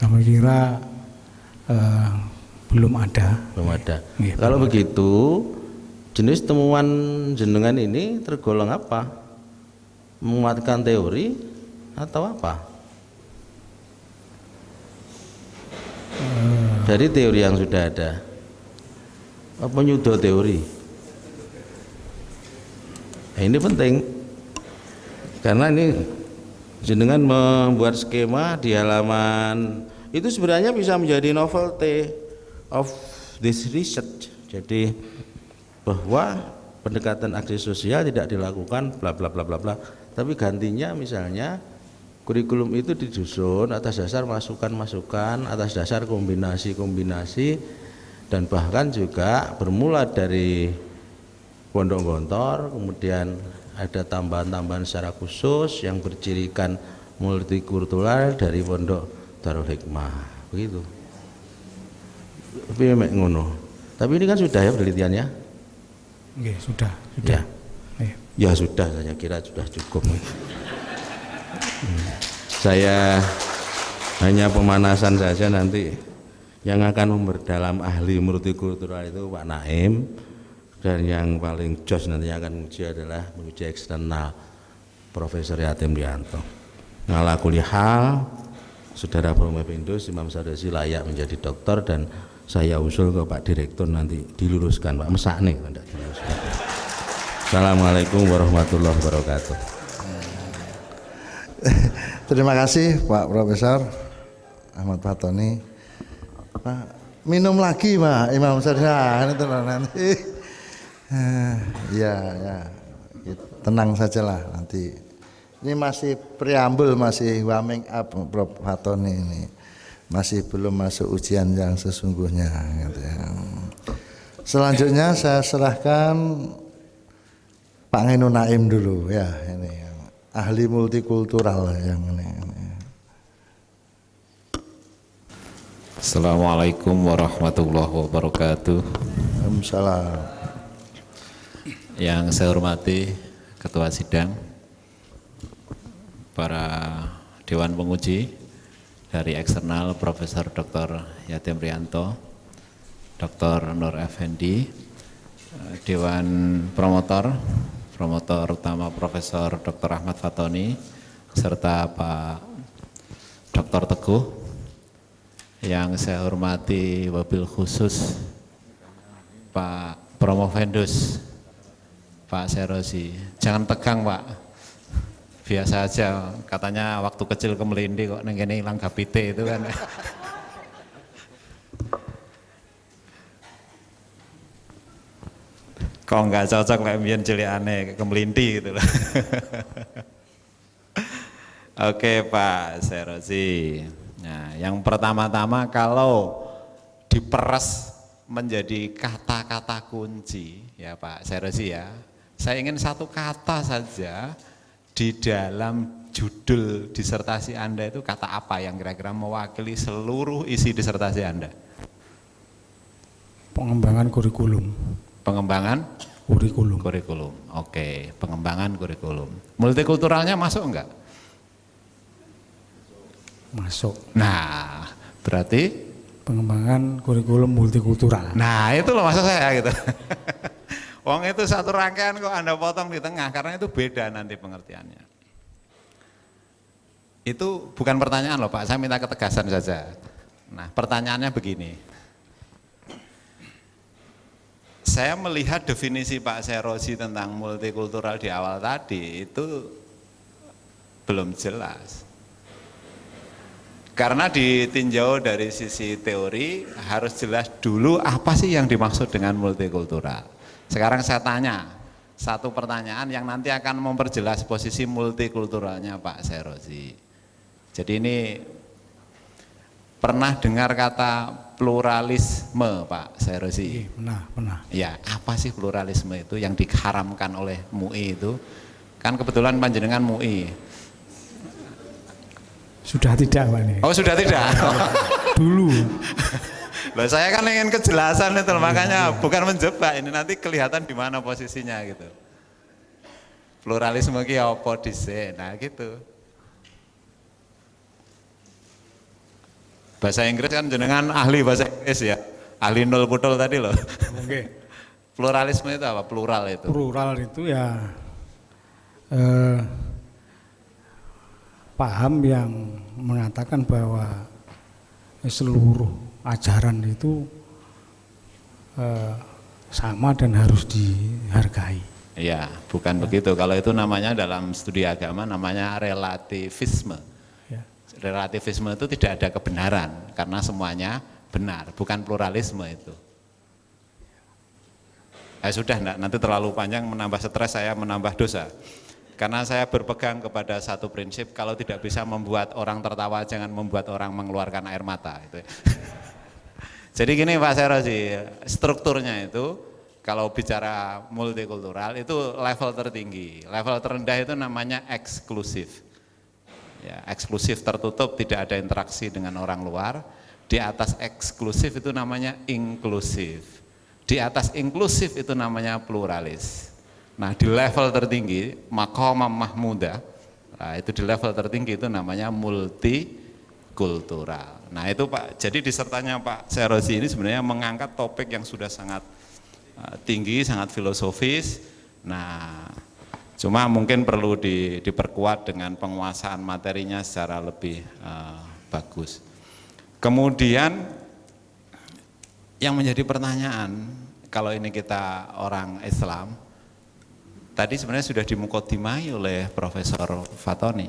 Speaker 3: Kami kira belum ada.
Speaker 4: Ya, kalau begitu, jenis temuan jenengan ini tergolong apa? Menguatkan teori atau apa? Dari teori yang sudah ada, apa nyudo teori? Nah, ini penting karena ini jenengan membuat skema di halaman itu sebenarnya bisa menjadi novelty of this research. Jadi bahwa pendekatan aksi sosial tidak dilakukan bla bla bla bla bla, tapi gantinya misalnya kurikulum itu disusun atas dasar masukan-masukan, atas dasar kombinasi-kombinasi, dan bahkan juga bermula dari Pondok Gontor, kemudian ada tambahan-tambahan secara khusus yang bercirikan multikultural dari Pondok Darul Hikmah, begitu. Tapi memang ngono. Tapi ini kan sudah ya penelitiannya?
Speaker 3: Oke, sudah.
Speaker 4: Ya. Ya sudah, saya kira sudah cukup. Saya hanya pemanasan saja, nanti yang akan memperdalam ahli multikultural itu Pak Naim, dan yang paling jos nanti akan menguji adalah penguji eksternal Profesor Yatim Rianto. Ngala kulihal, Saudara Promepindus Imam Sanusi layak menjadi doktor, dan saya usul ke Pak Direktur nanti diluruskan, Pak Mesakne. Assalamualaikum warahmatullahi wabarakatuh.
Speaker 2: Terima kasih Pak Profesor Ahmad Fatoni. minum lagi Pak Imam Sarjana itu nanti. Ya, tenang sajalah nanti. Ini masih preambul, masih warming up Prof. Fatoni ini. Masih belum masuk ujian yang sesungguhnya gitu ya. Selanjutnya saya serahkan Pak Ngenu Naim dulu ya, ini ahli multikultural yang ini.
Speaker 5: Assalamualaikum warahmatullahi wabarakatuh.
Speaker 2: Waalaikumsalam.
Speaker 5: Yang saya hormati Ketua Sidang, para Dewan Penguji dari eksternal Profesor Dr. Yatim Rianto, Dr. Nur Effendi, Dewan Promotor utama Profesor Dr. Ahmad Fatoni, serta Pak Dr. Teguh. Yang saya hormati wabil khusus Pak Promovendus, Pak Serosi. Jangan tegang Pak, biasa aja, katanya waktu kecil ke Melindi kok nengene hilang gapite itu kan. Kok nggak cocok kayak mbiyen cilikane ke Melindi gitu loh. Oke Pak Serosi. Nah, yang pertama-tama kalau diperes menjadi kata-kata kunci ya Pak Serosi ya, saya ingin satu kata saja di dalam judul disertasi Anda itu, kata apa yang kira-kira mewakili seluruh isi disertasi Anda?
Speaker 3: Pengembangan kurikulum.
Speaker 5: Pengembangan kurikulum. Oke, pengembangan kurikulum. Multikulturalnya masuk enggak?
Speaker 3: Masuk.
Speaker 5: Nah, berarti
Speaker 3: Pengembangan kurikulum multikultural.
Speaker 5: nah itu loh maksud saya gitu. Wong itu satu rangkaian kok Anda potong di tengah, karena itu beda nanti pengertiannya. Itu bukan pertanyaan loh Pak, saya minta ketegasan saja. Nah pertanyaannya begini. Saya melihat definisi Pak Serosi tentang multikultural di awal tadi itu belum jelas. Karena ditinjau dari sisi teori harus jelas dulu apa sih yang dimaksud dengan multikultural. Sekarang saya tanya satu pertanyaan yang nanti akan memperjelas posisi multikulturalnya Pak Serosi. Jadi ini pernah dengar kata pluralisme Pak Serosi?
Speaker 3: Pernah.
Speaker 5: Ya, apa sih pluralisme itu yang diharamkan oleh MUI itu? Kan kebetulan panjenengan MUI.
Speaker 3: Sudah tidak Pak ini.
Speaker 5: Oh sudah tidak?
Speaker 3: Dulu.
Speaker 5: Loh, saya kan ingin kejelasan itu, makanya bukan menjebak, ini nanti kelihatan di mana posisinya gitu. Pluralisme ki apa dhisik, nah gitu. Bahasa Inggris kan jenengan ahli bahasa Inggris ya, ahli nol putol tadi loh.
Speaker 3: Oke.
Speaker 5: Pluralisme itu apa? Plural itu?
Speaker 3: Plural itu ya paham yang mengatakan bahwa seluruh ajaran itu sama dan harus dihargai.
Speaker 5: Iya, bukan begitu. Kalau itu namanya dalam studi agama namanya relativisme.
Speaker 3: Ya.
Speaker 5: Relativisme itu tidak ada kebenaran karena semuanya benar, bukan pluralisme itu. Sudah enggak, nanti terlalu panjang menambah stres saya, menambah dosa. Karena saya berpegang kepada satu prinsip, kalau tidak bisa membuat orang tertawa, jangan membuat orang mengeluarkan air mata. Gitu. Jadi gini Pak Serosi, strukturnya itu kalau bicara multikultural itu level tertinggi, level terendah itu namanya eksklusif. Ya, eksklusif tertutup, tidak ada interaksi dengan orang luar. Di atas eksklusif itu namanya inklusif. Di atas inklusif itu namanya pluralis. Nah di level tertinggi, maqamah mahmudah, nah itu di level tertinggi itu namanya multikultural. Nah itu Pak, jadi disertanya Pak Serosi ini sebenarnya mengangkat topik yang sudah sangat tinggi, sangat filosofis. Nah cuma mungkin perlu diperkuat dengan penguasaan materinya secara lebih bagus. Kemudian yang menjadi pertanyaan, kalau ini kita orang Islam, tadi sebenarnya sudah dimukadimai oleh Profesor Fatoni.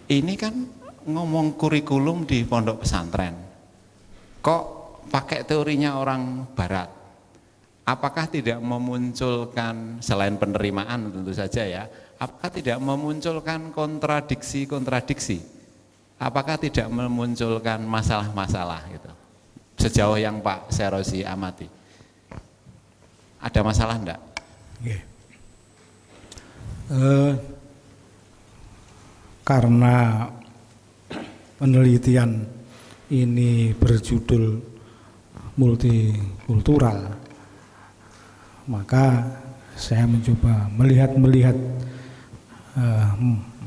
Speaker 5: Ini kan ngomong kurikulum di pondok pesantren. kok pakai teorinya orang barat? Apakah tidak memunculkan, selain penerimaan tentu saja ya, apakah tidak memunculkan kontradiksi-kontradiksi? Apakah tidak memunculkan masalah-masalah gitu? Sejauh yang Pak Serozi amati, ada masalah enggak?
Speaker 3: Karena penelitian ini berjudul multikultural, maka saya mencoba melihat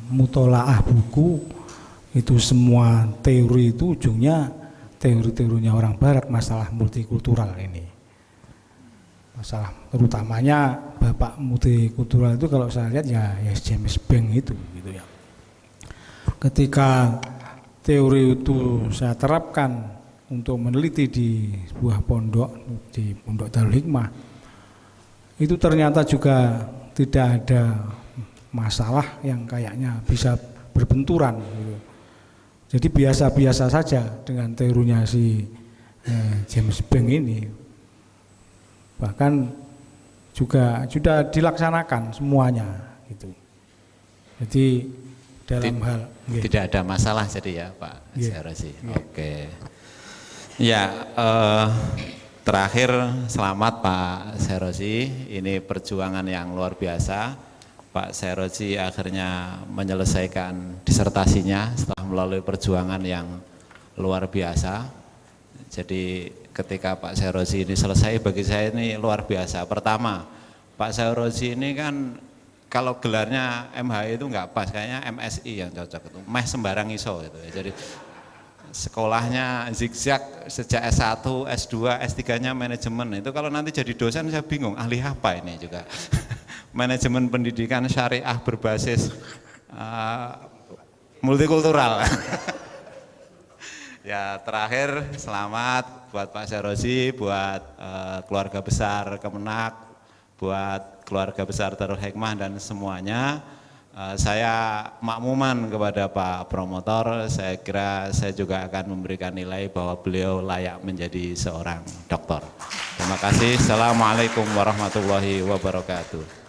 Speaker 3: mutolaah buku itu, semua teori itu ujungnya teori-teorinya orang barat, masalah multikultural ini. Masalah terutamanya bapak multikultural itu kalau saya lihat ya James Bank itu gitu ya. Ketika teori itu saya terapkan untuk meneliti di sebuah pondok, di Pondok Darul Hikmah, itu ternyata juga tidak ada masalah yang kayaknya bisa berbenturan gitu. Jadi biasa-biasa saja dengan teorinya si James Bank ini. Bahkan juga sudah dilaksanakan semuanya gitu. Jadi dalam hal
Speaker 5: tidak ada masalah jadi ya Pak Serozi. Oke. Ya, terakhir selamat Pak Serozi, ini perjuangan yang luar biasa. Pak Serozi akhirnya menyelesaikan disertasinya setelah melalui perjuangan yang luar biasa. Jadi ketika Pak Serozi ini selesai, bagi saya ini luar biasa. Pertama, Pak Serozi ini kan kalau gelarnya MHI itu enggak pas, kayaknya MSI yang cocok itu, meh sembarang iso gitu ya. Jadi sekolahnya zigzag sejak S1, S2, S3-nya manajemen. Itu kalau nanti jadi dosen saya bingung, ahli apa ini juga. Manajemen pendidikan syariah berbasis multikultural. Ya, terakhir selamat buat Pak Serozi, buat keluarga besar Kemenak, buat keluarga besar Darul Hikmah dan semuanya. Saya makmuman kepada Pak Promotor, saya kira saya juga akan memberikan nilai bahwa beliau layak menjadi seorang doktor. Terima kasih. Assalamualaikum warahmatullahi wabarakatuh.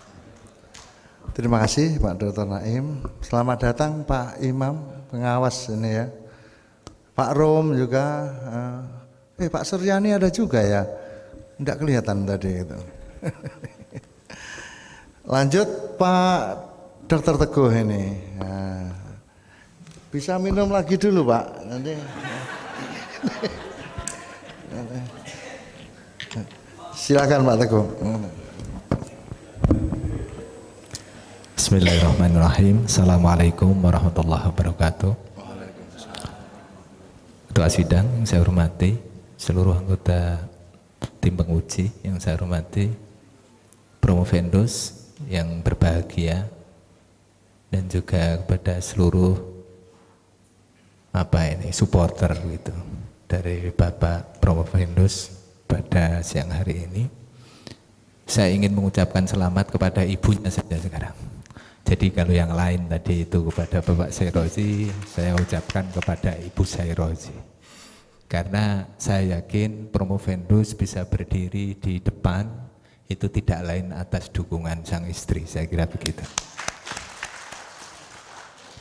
Speaker 2: Terima kasih Pak Dr. Naim. Selamat datang Pak Imam pengawas ini ya. Pak Rom juga. Pak Suryani ada juga ya. Enggak kelihatan tadi itu. Lanjut Pak Dr. Teguh ini. Nah, bisa minum lagi dulu Pak. Nanti. Silakan Pak Teguh.
Speaker 6: Bismillahirrahmanirrahim. Assalamualaikum warahmatullahi wabarakatuh. Ketua sidang yang saya hormati, seluruh anggota tim penguji yang saya hormati, promovendos yang berbahagia, dan juga kepada seluruh supporter gitu dari Bapak Promovendos pada siang hari ini. Saya ingin mengucapkan selamat kepada ibunya saja sekarang. Jadi kalau yang lain tadi itu kepada Bapak Serozi, saya ucapkan kepada Ibu Serozi. Karena saya yakin Promovendos bisa berdiri di depan itu tidak lain atas dukungan sang istri, saya kira begitu.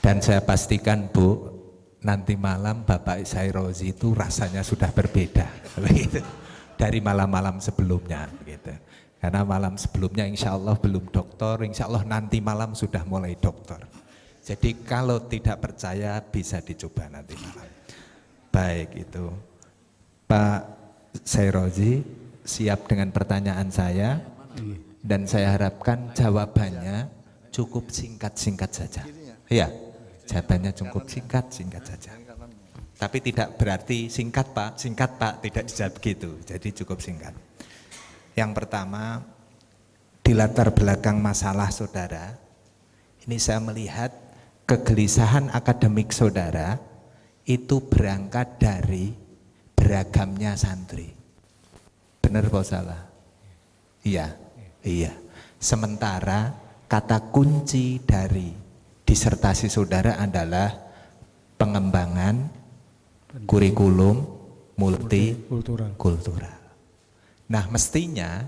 Speaker 6: Dan saya pastikan Bu, nanti malam Bapak Serozi itu rasanya sudah berbeda begitu, dari malam-malam sebelumnya begitu. Karena malam sebelumnya insya Allah belum doktor, insya Allah nanti malam sudah mulai doktor. Jadi kalau tidak percaya bisa dicoba nanti malam. Baik itu, Pak Serozi siap dengan pertanyaan saya, dan saya harapkan jawabannya cukup singkat-singkat saja. Iya, jawabannya cukup singkat-singkat saja. Tapi tidak berarti singkat Pak, tidak dijawab begitu, jadi cukup singkat. Yang pertama, di latar belakang masalah saudara, ini saya melihat kegelisahan akademik saudara itu berangkat dari beragamnya santri. Benar apa salah? Iya. Sementara kata kunci dari disertasi saudara adalah pengembangan kurikulum multikultural. Nah, mestinya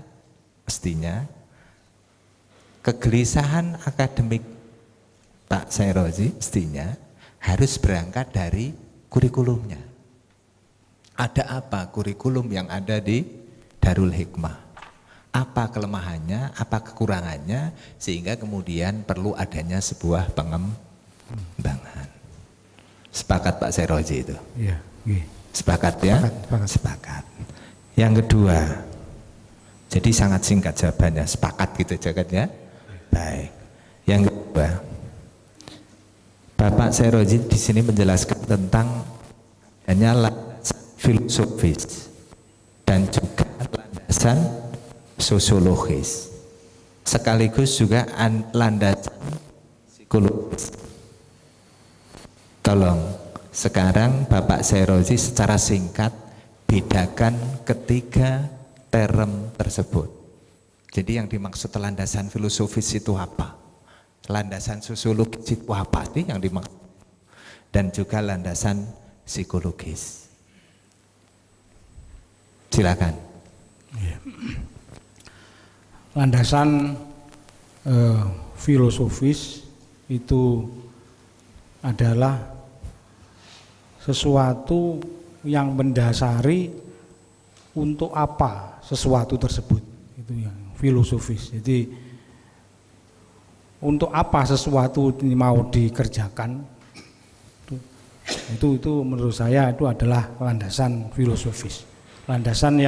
Speaker 6: kegelisahan akademik Pak Sairozi mestinya harus berangkat dari kurikulumnya. Ada apa kurikulum yang ada di Darul Hikmah? Apa kelemahannya, apa kekurangannya, sehingga kemudian perlu adanya sebuah pengembangan. Sepakat Pak Sairozi itu?
Speaker 3: Iya. Iya.
Speaker 6: Sepakat ya? Sepakat. Yang kedua, jadi sangat singkat jawabannya, sepakat gitu jawabannya. Baik. Yang kedua, Bapak Sairozi di sini menjelaskan tentang hanya landasan filosofis dan juga landasan sosiologis, sekaligus juga landasan psikologis. Tolong sekarang Bapak Sairozi secara singkat bedakan ketiga term tersebut. Jadi yang dimaksud landasan filosofis itu apa? Landasan sosiologis itu apa sih yang dimaksud? Dan juga landasan psikologis. Silakan.
Speaker 3: Landasan filosofis itu adalah sesuatu yang mendasari untuk apa sesuatu tersebut, itu yang filosofis. Jadi untuk apa sesuatu ini mau dikerjakan, itu menurut saya itu adalah landasan filosofis, landasan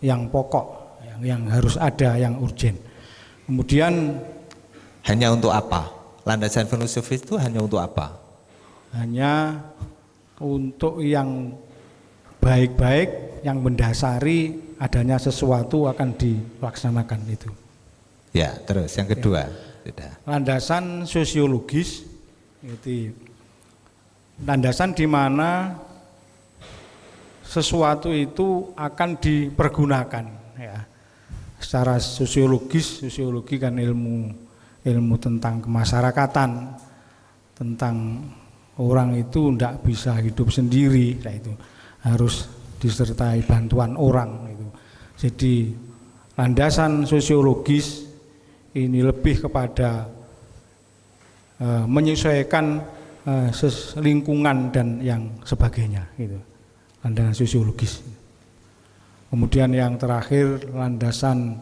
Speaker 3: yang pokok, yang harus ada, yang urgen. Kemudian
Speaker 6: hanya untuk apa? Landasan filosofis itu hanya untuk apa? Hanya
Speaker 3: untuk yang baik-baik, yang mendasari adanya sesuatu akan dilaksanakan itu.
Speaker 6: Ya, terus yang kedua. Ya.
Speaker 3: Landasan sosiologis, itu landasan di mana sesuatu itu akan dipergunakan. Ya. Secara sosiologi kan ilmu tentang kemasyarakatan, tentang orang itu tidak bisa hidup sendiri, nah itu harus disertai bantuan orang itu. Jadi landasan sosiologis ini lebih kepada menyesuaikan lingkungan dan yang sebagainya, itu landasan sosiologis. Kemudian yang terakhir landasan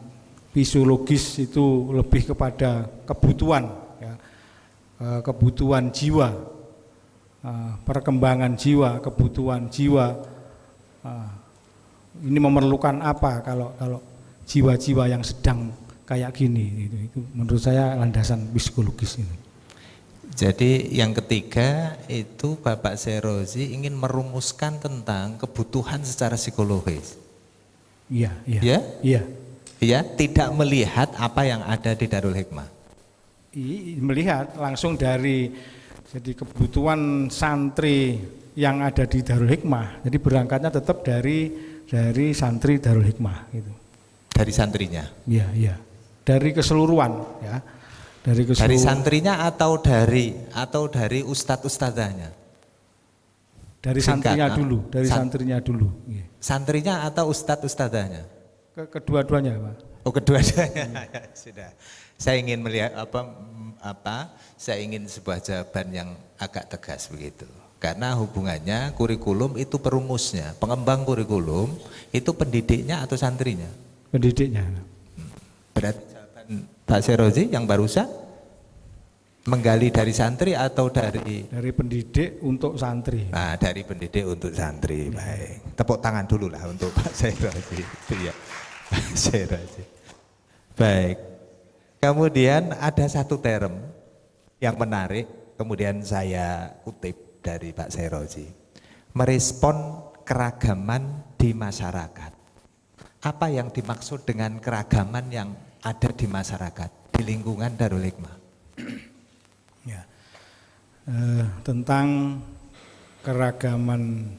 Speaker 3: fisiologis itu lebih kepada kebutuhan, ya, kebutuhan jiwa, perkembangan jiwa, kebutuhan jiwa. Ini memerlukan apa kalau jiwa-jiwa yang sedang kayak gini, itu menurut saya landasan psikologis ini.
Speaker 6: Jadi yang ketiga itu Bapak Sairozi ingin merumuskan tentang kebutuhan secara psikologis.
Speaker 3: Iya.
Speaker 6: Ya? Iya. Ya, tidak melihat apa yang ada di Darul Hikmah.
Speaker 3: Melihat langsung dari jadi kebutuhan santri yang ada di Darul Hikmah. Jadi berangkatnya tetap dari santri Darul Hikmah gitu.
Speaker 6: Dari santrinya.
Speaker 3: Iya. Dari keseluruhan, ya. Dari
Speaker 6: santrinya atau dari ustadz-ustadzanya?
Speaker 3: Dari santrinya dulu, santrinya dulu. Iya.
Speaker 6: Santrinya atau ustadz-ustadzanya?
Speaker 3: Kedua-duanya, Pak.
Speaker 6: Oh, kedua-duanya. Sudah. Saya ingin melihat saya ingin sebuah jawaban yang agak tegas begitu. Karena hubungannya kurikulum itu perumusnya, pengembang kurikulum itu pendidiknya atau santrinya?
Speaker 3: Pendidiknya.
Speaker 6: Berarti jawaban Pak Sairozi yang barusan menggali dari santri atau dari
Speaker 3: pendidik untuk santri.
Speaker 6: Nah, dari pendidik untuk santri. Baik. Tepuk tangan dulu lah untuk Pak Sairozi. Ya. Pak Sairozi. Baik. Kemudian ada satu term yang menarik, kemudian saya kutip dari Pak Sairozi. Merespon keragaman di masyarakat. Apa yang dimaksud dengan keragaman yang ada di masyarakat, di lingkungan Darul Hikmah?
Speaker 3: Ya. Tentang keragaman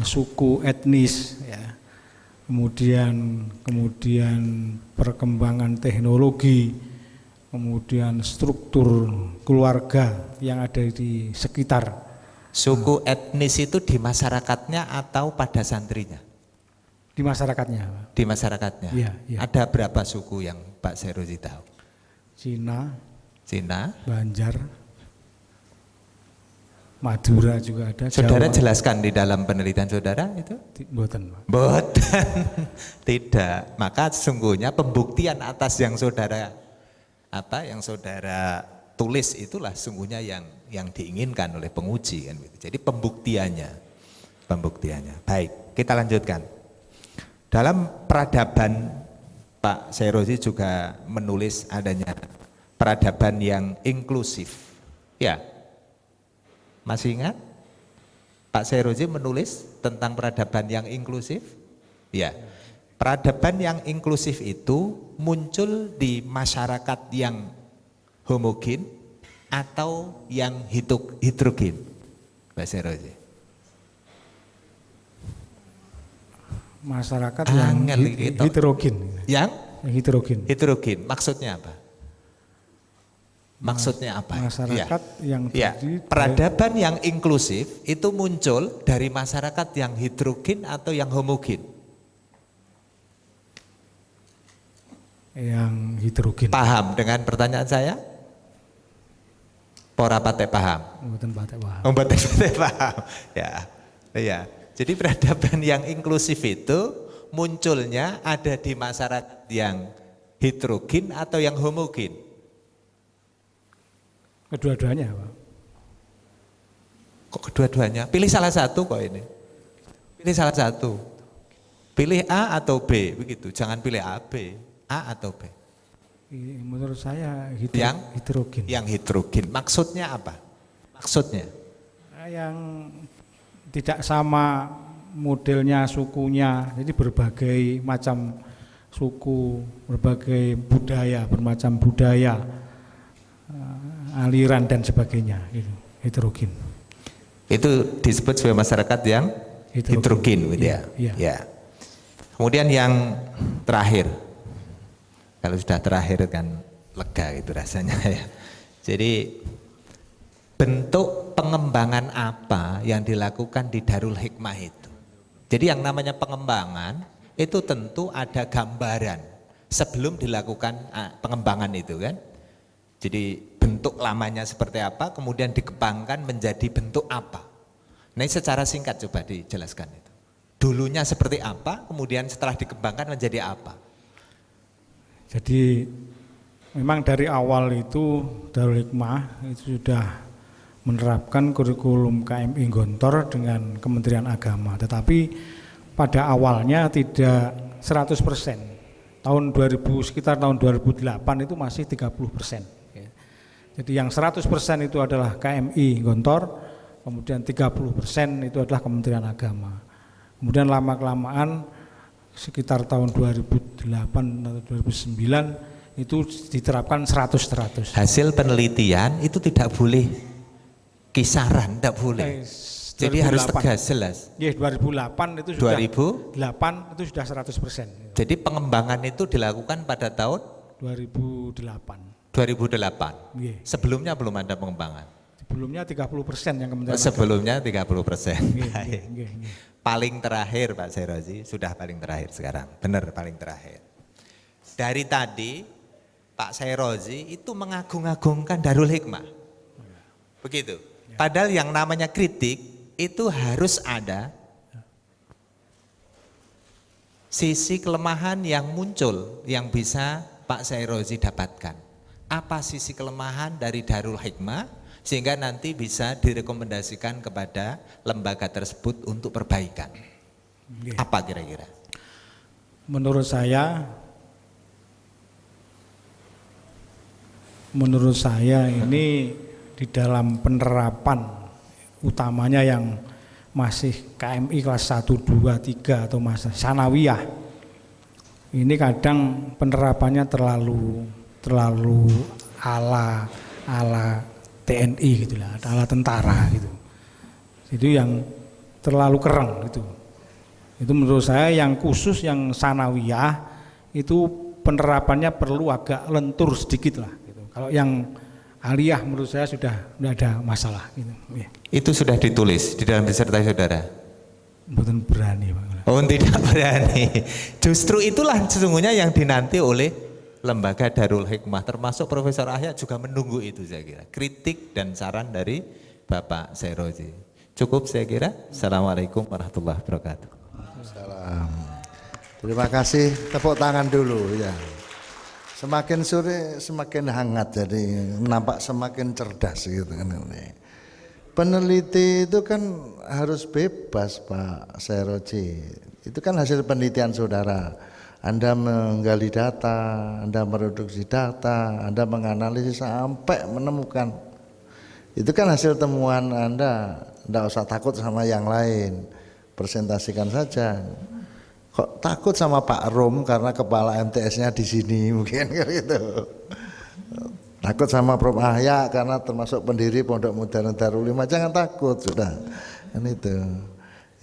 Speaker 3: suku etnis, ya. Kemudian perkembangan teknologi, kemudian struktur keluarga yang ada di sekitar
Speaker 6: Suku etnis itu di masyarakatnya atau pada santrinya?
Speaker 3: Di masyarakatnya.
Speaker 6: Di masyarakatnya.
Speaker 3: Iya, iya.
Speaker 6: Ada berapa suku yang Pak Sairozi tahu?
Speaker 3: Cina,
Speaker 6: Cina.
Speaker 3: Banjar, Madura juga ada.
Speaker 6: Saudara
Speaker 3: Jawa.
Speaker 6: jelaskan di dalam penelitian saudara itu?
Speaker 3: Mboten, Pak.
Speaker 6: Boten. Tidak. Maka sesungguhnya pembuktian atas yang saudara tulis itulah sungguhnya yang diinginkan oleh penguji kan gitu. Jadi pembuktiannya. Baik, kita lanjutkan. Dalam peradaban Pak Sairozi juga menulis adanya peradaban yang inklusif. Ya. Masih ingat? Pak Sairozi menulis tentang peradaban yang inklusif? Ya. Peradaban yang inklusif itu muncul di masyarakat yang homogen atau yang heterogen. Pak Sairozi.
Speaker 3: Masyarakat yang
Speaker 6: gitu.
Speaker 3: heterogen.
Speaker 6: Yang
Speaker 3: Heterogen.
Speaker 6: heterogen. Maksudnya apa?
Speaker 3: Masyarakat yang
Speaker 6: ya.
Speaker 3: terdiri
Speaker 6: Peradaban yang inklusif itu muncul dari masyarakat yang heterogen atau yang homogen.
Speaker 3: Yang heterogen.
Speaker 6: Paham dengan pertanyaan saya? Pora patek paham.
Speaker 3: Mboten patek paham.
Speaker 6: Patek paham. Ya. Ya. Jadi peradaban yang inklusif itu munculnya ada di masyarakat yang heterogen atau yang homogen.
Speaker 3: Kedua-duanya, Pak.
Speaker 6: Kok kedua-duanya? Pilih salah satu kok ini. Pilih salah satu. Pilih A atau B, begitu. Jangan pilih A, B. A atau B.
Speaker 3: Menurut saya heterogen.
Speaker 6: Yang heterogen. Maksudnya apa? Maksudnya?
Speaker 3: Yang tidak sama modelnya, sukunya. Jadi berbagai macam suku, berbagai budaya, bermacam budaya, aliran dan sebagainya. Itu heterogen.
Speaker 6: Itu disebut sebagai masyarakat yang heterogen, gitu ya. Ya. Kemudian yang terakhir, kalau sudah terakhir kan lega itu rasanya ya. Jadi bentuk pengembangan apa yang dilakukan di Darul Hikmah itu. Jadi yang namanya pengembangan itu tentu ada gambaran sebelum dilakukan pengembangan itu kan. Jadi bentuk lamanya seperti apa, kemudian dikembangkan menjadi bentuk apa. Nah secara singkat coba dijelaskan itu. Dulunya seperti apa, kemudian setelah dikembangkan menjadi apa.
Speaker 3: Jadi memang dari awal itu Darul Hikmah itu sudah menerapkan kurikulum KMI Gontor dengan Kementerian Agama. Tetapi pada awalnya tidak 100%. Sekitar tahun 2008 itu masih 30%. Jadi yang 100% itu adalah KMI Gontor, kemudian 30% itu adalah Kementerian Agama. Kemudian lama-kelamaan sekitar tahun 2008 atau 2009 itu diterapkan 100%.
Speaker 6: Hasil penelitian itu tidak boleh kisaran, tidak boleh. Jadi 2008. Harus tegas, jelas.
Speaker 3: Ya, 2008 itu sudah
Speaker 6: 2008
Speaker 3: itu sudah 100%.
Speaker 6: Jadi pengembangan itu dilakukan pada tahun
Speaker 3: 2008.
Speaker 6: 2008.
Speaker 3: Yeah.
Speaker 6: Sebelumnya belum ada pengembangan.
Speaker 3: Sebelumnya 30% yang Kementerian
Speaker 6: Sebelumnya 30%.
Speaker 3: Yeah.
Speaker 6: Paling terakhir Pak Sairozi, sudah paling terakhir sekarang. Benar paling terakhir. Dari tadi Pak Sairozi itu mengagung-agungkan Darul Hikmah. Begitu. Padahal yang namanya kritik itu harus ada sisi kelemahan yang muncul yang bisa Pak Sairozi dapatkan. Apa sisi kelemahan dari Darul Hikmah sehingga nanti bisa direkomendasikan kepada lembaga tersebut untuk perbaikan. Apa kira-kira?
Speaker 3: Menurut saya ini di dalam penerapan utamanya yang masih KMI kelas 1, 2, 3 atau masa sanawiyah, ini kadang penerapannya terlalu ala TNI gitulah, ala tentara gitu. Itu yang terlalu kereng gitu. Itu menurut saya yang khusus yang sanawiyah itu penerapannya perlu agak lentur sedikit lah gitu. Kalau yang aliyah menurut saya sudah tidak ada masalah gitu. Ya.
Speaker 6: Itu sudah ditulis di dalam disertasi saudara?
Speaker 3: Mboten berani Pak.
Speaker 6: Oh tidak berani. Justru itulah sesungguhnya yang dinanti oleh lembaga Darul Hikmah, termasuk Profesor Ahya juga menunggu itu saya kira. Kritik dan saran dari Bapak Sairozi. Cukup saya kira. Assalamualaikum warahmatullahi wabarakatuh.
Speaker 2: Salam. Terima kasih, tepuk tangan dulu ya. Semakin sore semakin hangat, jadi nampak semakin cerdas gitu kan. Peneliti itu kan harus bebas Pak Sairozi. Itu kan hasil penelitian saudara. Anda menggali data, Anda mereduksi data, Anda menganalisis sampai menemukan. Itu kan hasil temuan Anda. Tidak usah takut sama yang lain. Presentasikan saja. Kok takut sama Pak Rom karena kepala MTS-nya di sini mungkin gitu. Takut sama Prof Ahya karena termasuk pendiri Pondok Modern Darul Hikmah, jangan takut sudah. Kan itu.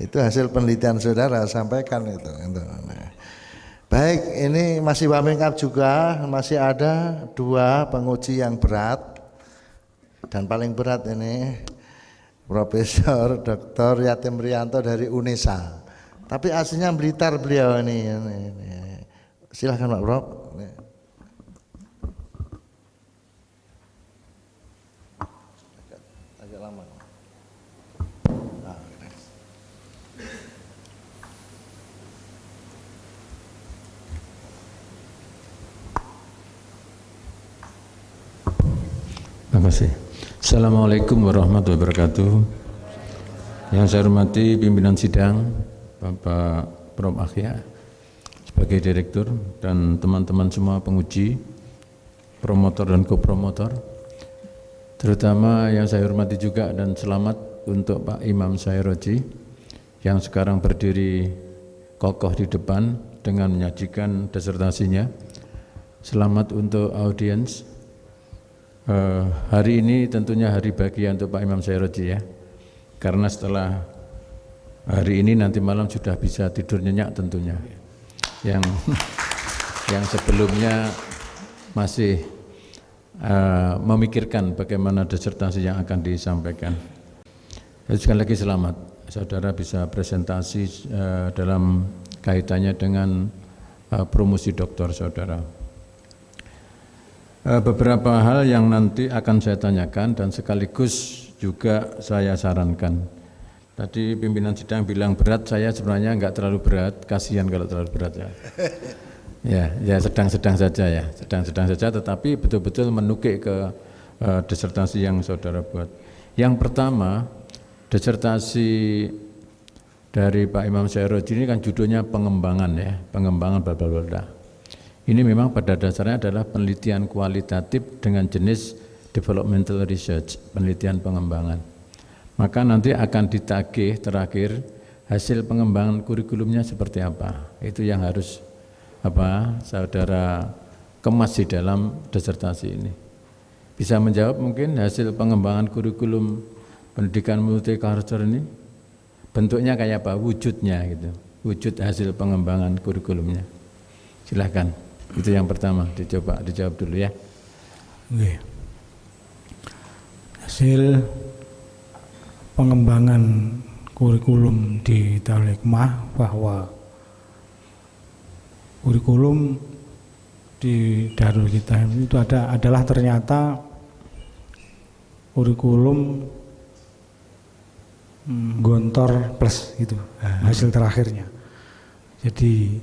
Speaker 2: Itu hasil penelitian saudara, sampaikan itu. Baik, ini masih wamingkap juga, masih ada 2 penguji yang berat. Dan paling berat ini Profesor Dr. Yatim Rianto dari UNESA. Tapi aslinya Blitar beliau ini. Silahkan Pak Prof. Agak lama.
Speaker 7: Terima kasih. Assalamualaikum warahmatullahi wabarakatuh. Yang saya hormati pimpinan sidang, Bapak Prof Ahya sebagai direktur dan teman-teman semua penguji, promotor dan kopromotor, terutama yang saya hormati juga dan selamat untuk Pak Imam Sairozi yang sekarang berdiri kokoh di depan dengan menyajikan disertasinya. Selamat untuk audiens. Hari ini tentunya hari bahagia untuk Pak Imam Sairozi ya, karena setelah hari ini nanti malam sudah bisa tidur nyenyak tentunya. Yang sebelumnya masih memikirkan bagaimana disertasi yang akan disampaikan. Sekali lagi selamat, saudara bisa presentasi dalam kaitannya dengan promosi doktor saudara. Beberapa hal yang nanti akan saya tanyakan dan sekaligus juga saya sarankan. Tadi pimpinan sidang bilang berat, saya sebenarnya enggak terlalu berat, kasihan kalau terlalu berat ya. Ya sedang-sedang saja ya, sedang-sedang saja, tetapi betul-betul menukik ke disertasi yang saudara buat. Yang pertama, disertasi dari Pak Imam Sairozi ini kan judulnya pengembangan ya, pengembangan bla bla bla. Ini memang pada dasarnya adalah penelitian kualitatif dengan jenis developmental research, penelitian pengembangan. Maka nanti akan ditagih terakhir hasil pengembangan kurikulumnya seperti apa. Itu yang harus saudara kemas di dalam disertasi ini. Bisa menjawab mungkin hasil pengembangan kurikulum pendidikan multicultural ini bentuknya kayak apa, wujudnya gitu, wujud hasil pengembangan kurikulumnya. Silahkan. Itu yang pertama, dijawab dulu ya.
Speaker 3: Oke. Hasil pengembangan kurikulum di Darul Hikmah bahwa kurikulum di Darul kita itu adalah ternyata kurikulum Gontor Plus gitu, hasil terakhirnya. Jadi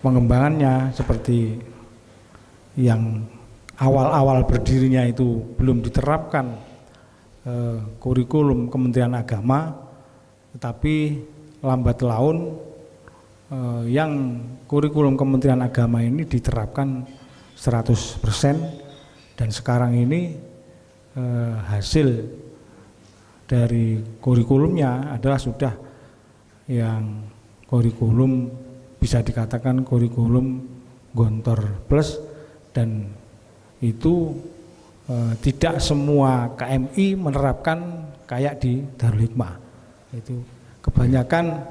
Speaker 3: pengembangannya seperti yang awal-awal berdirinya itu belum diterapkan kurikulum Kementerian Agama, tetapi lambat laun yang kurikulum Kementerian Agama ini diterapkan 100% dan sekarang ini hasil dari kurikulumnya adalah sudah yang kurikulum bisa dikatakan kurikulum Gontor Plus, dan itu tidak semua KMI menerapkan kayak di Darul Hikmah. Itu kebanyakan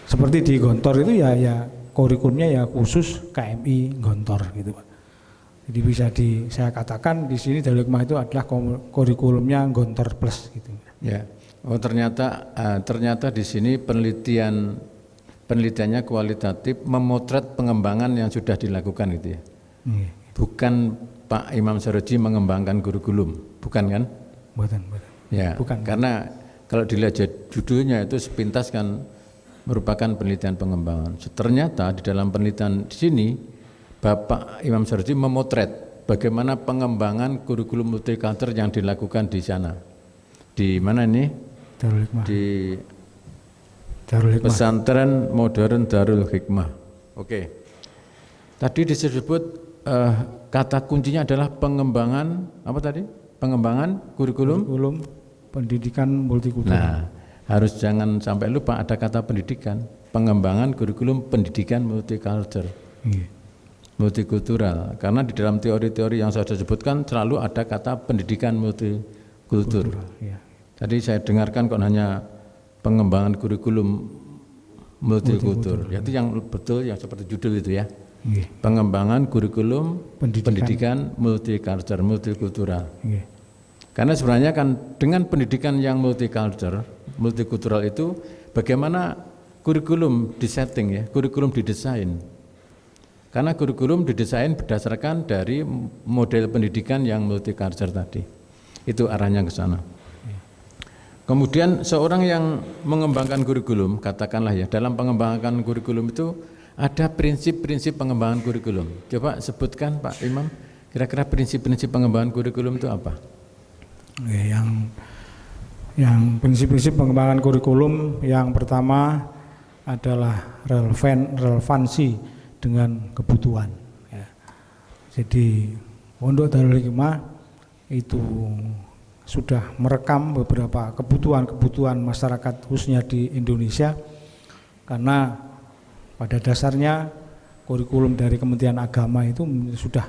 Speaker 3: seperti di Gontor itu ya kurikulumnya ya khusus KMI Gontor gitu Pak. Jadi bisa saya katakan di sini Darul Hikmah itu adalah kurikulumnya Gontor Plus gitu.
Speaker 7: Ya. Oh ternyata di sini penelitiannya kualitatif, memotret pengembangan yang sudah dilakukan gitu ya. Bukan Pak Imam Syairozi mengembangkan kurikulum, bukan kan?
Speaker 3: Bukan.
Speaker 7: Ya.
Speaker 3: Bukan.
Speaker 7: Karena kalau dilihat judulnya itu sepintas kan merupakan penelitian pengembangan. Ternyata di dalam penelitian di sini Bapak Imam Syairozi memotret bagaimana pengembangan kurikulum multikultur yang dilakukan di sana. Di mana ini?
Speaker 3: Darul Hikmah.
Speaker 7: Di
Speaker 3: Darul Hikmah.
Speaker 7: Pesantren Modern Darul Hikmah. Oke. Tadi disebut kata kuncinya adalah pengembangan apa tadi? Pengembangan kurikulum
Speaker 3: pendidikan multikultural.
Speaker 7: Nah, harus jangan sampai lupa ada kata pendidikan, pengembangan kurikulum pendidikan multicultural. Multikultural, karena di dalam teori-teori yang saya sebutkan selalu ada kata pendidikan multikultur.
Speaker 3: Ya.
Speaker 7: Tadi saya dengarkan kok hanya pengembangan kurikulum multikultur. Itu yang betul yang seperti judul itu ya. Pengembangan kurikulum pendidikan multicultural, multikultural. Karena sebenarnya kan dengan pendidikan yang multikultural itu bagaimana kurikulum disetting ya, kurikulum didesain. Karena kurikulum didesain berdasarkan dari model pendidikan yang multicultural tadi. Itu arahnya ke sana. Kemudian seorang yang mengembangkan kurikulum, katakanlah ya, dalam pengembangan kurikulum itu ada prinsip-prinsip pengembangan kurikulum. Coba sebutkan Pak Imam, kira-kira prinsip-prinsip pengembangan kurikulum itu apa?
Speaker 3: Yang prinsip-prinsip pengembangan kurikulum yang pertama adalah relevansi dengan kebutuhan. Ya. Jadi Pondok Darul Hikmah itu sudah merekam beberapa kebutuhan masyarakat khususnya di Indonesia, karena pada dasarnya kurikulum dari Kementerian Agama itu sudah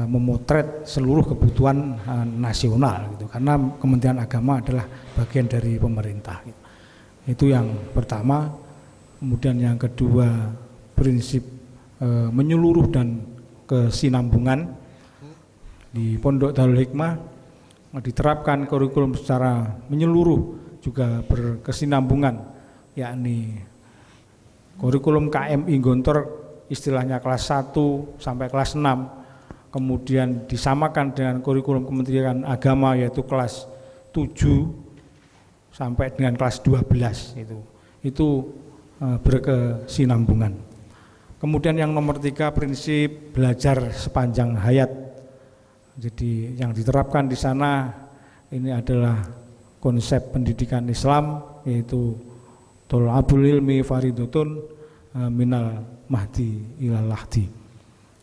Speaker 3: memotret seluruh kebutuhan nasional gitu, karena Kementerian Agama adalah bagian dari pemerintah gitu. Itu yang pertama. Kemudian yang kedua, prinsip menyeluruh dan kesinambungan. Di Pondok Darul Hikmah diterapkan kurikulum secara menyeluruh juga berkesinambungan, yakni kurikulum KMI Gontor istilahnya kelas 1 sampai kelas 6, kemudian disamakan dengan kurikulum Kementerian Agama yaitu kelas 7 sampai dengan kelas 12 itu berkesinambungan. Kemudian yang nomor 3, prinsip belajar sepanjang hayat. Jadi yang diterapkan di sana ini adalah konsep pendidikan Islam, yaitu tholabul ilmi faridotun minal mahdi ilal lahdi.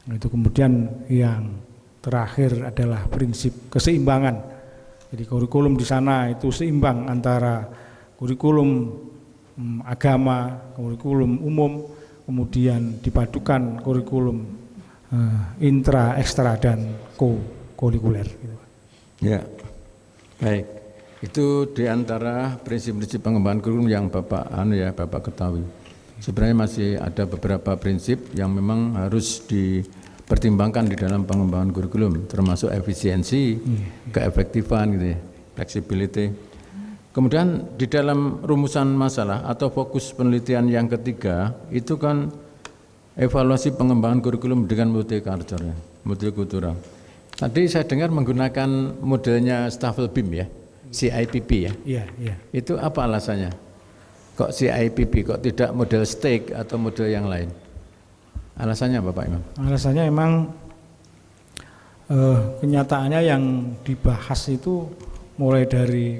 Speaker 3: Itu kemudian yang terakhir adalah prinsip keseimbangan. Jadi kurikulum di sana itu seimbang antara kurikulum agama, kurikulum umum, kemudian dipadukan kurikulum intra, ekstra, dan kurikuler.
Speaker 7: Ya, baik. Itu diantara prinsip-prinsip pengembangan kurikulum yang Bapak ketahui. Sebenarnya masih ada beberapa prinsip yang memang harus dipertimbangkan di dalam pengembangan kurikulum, termasuk efisiensi, keefektifan, gitu ya, flexibility. Kemudian di dalam rumusan masalah atau fokus penelitian yang ketiga itu kan evaluasi pengembangan kurikulum dengan multikultural. Tadi saya dengar menggunakan modelnya Staffel-Beam ya, CIPP ya.
Speaker 3: Iya.
Speaker 7: Itu apa alasannya? Kok CIPP, kok tidak model STEAK atau model yang lain? Alasannya Bapak Imam?
Speaker 3: Alasannya memang kenyataannya yang dibahas itu mulai dari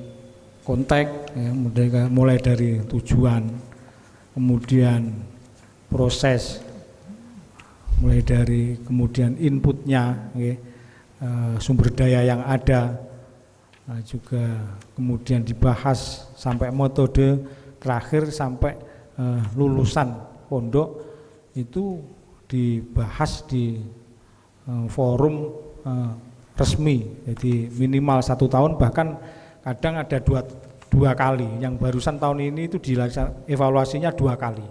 Speaker 3: konteks, ya, mulai dari tujuan, kemudian proses, mulai dari kemudian inputnya, ya, sumber daya yang ada, juga kemudian dibahas sampai metode, terakhir sampai lulusan pondok itu dibahas di forum resmi, jadi minimal 1 tahun, bahkan kadang ada dua kali. Yang barusan tahun ini itu evaluasinya 2 kali.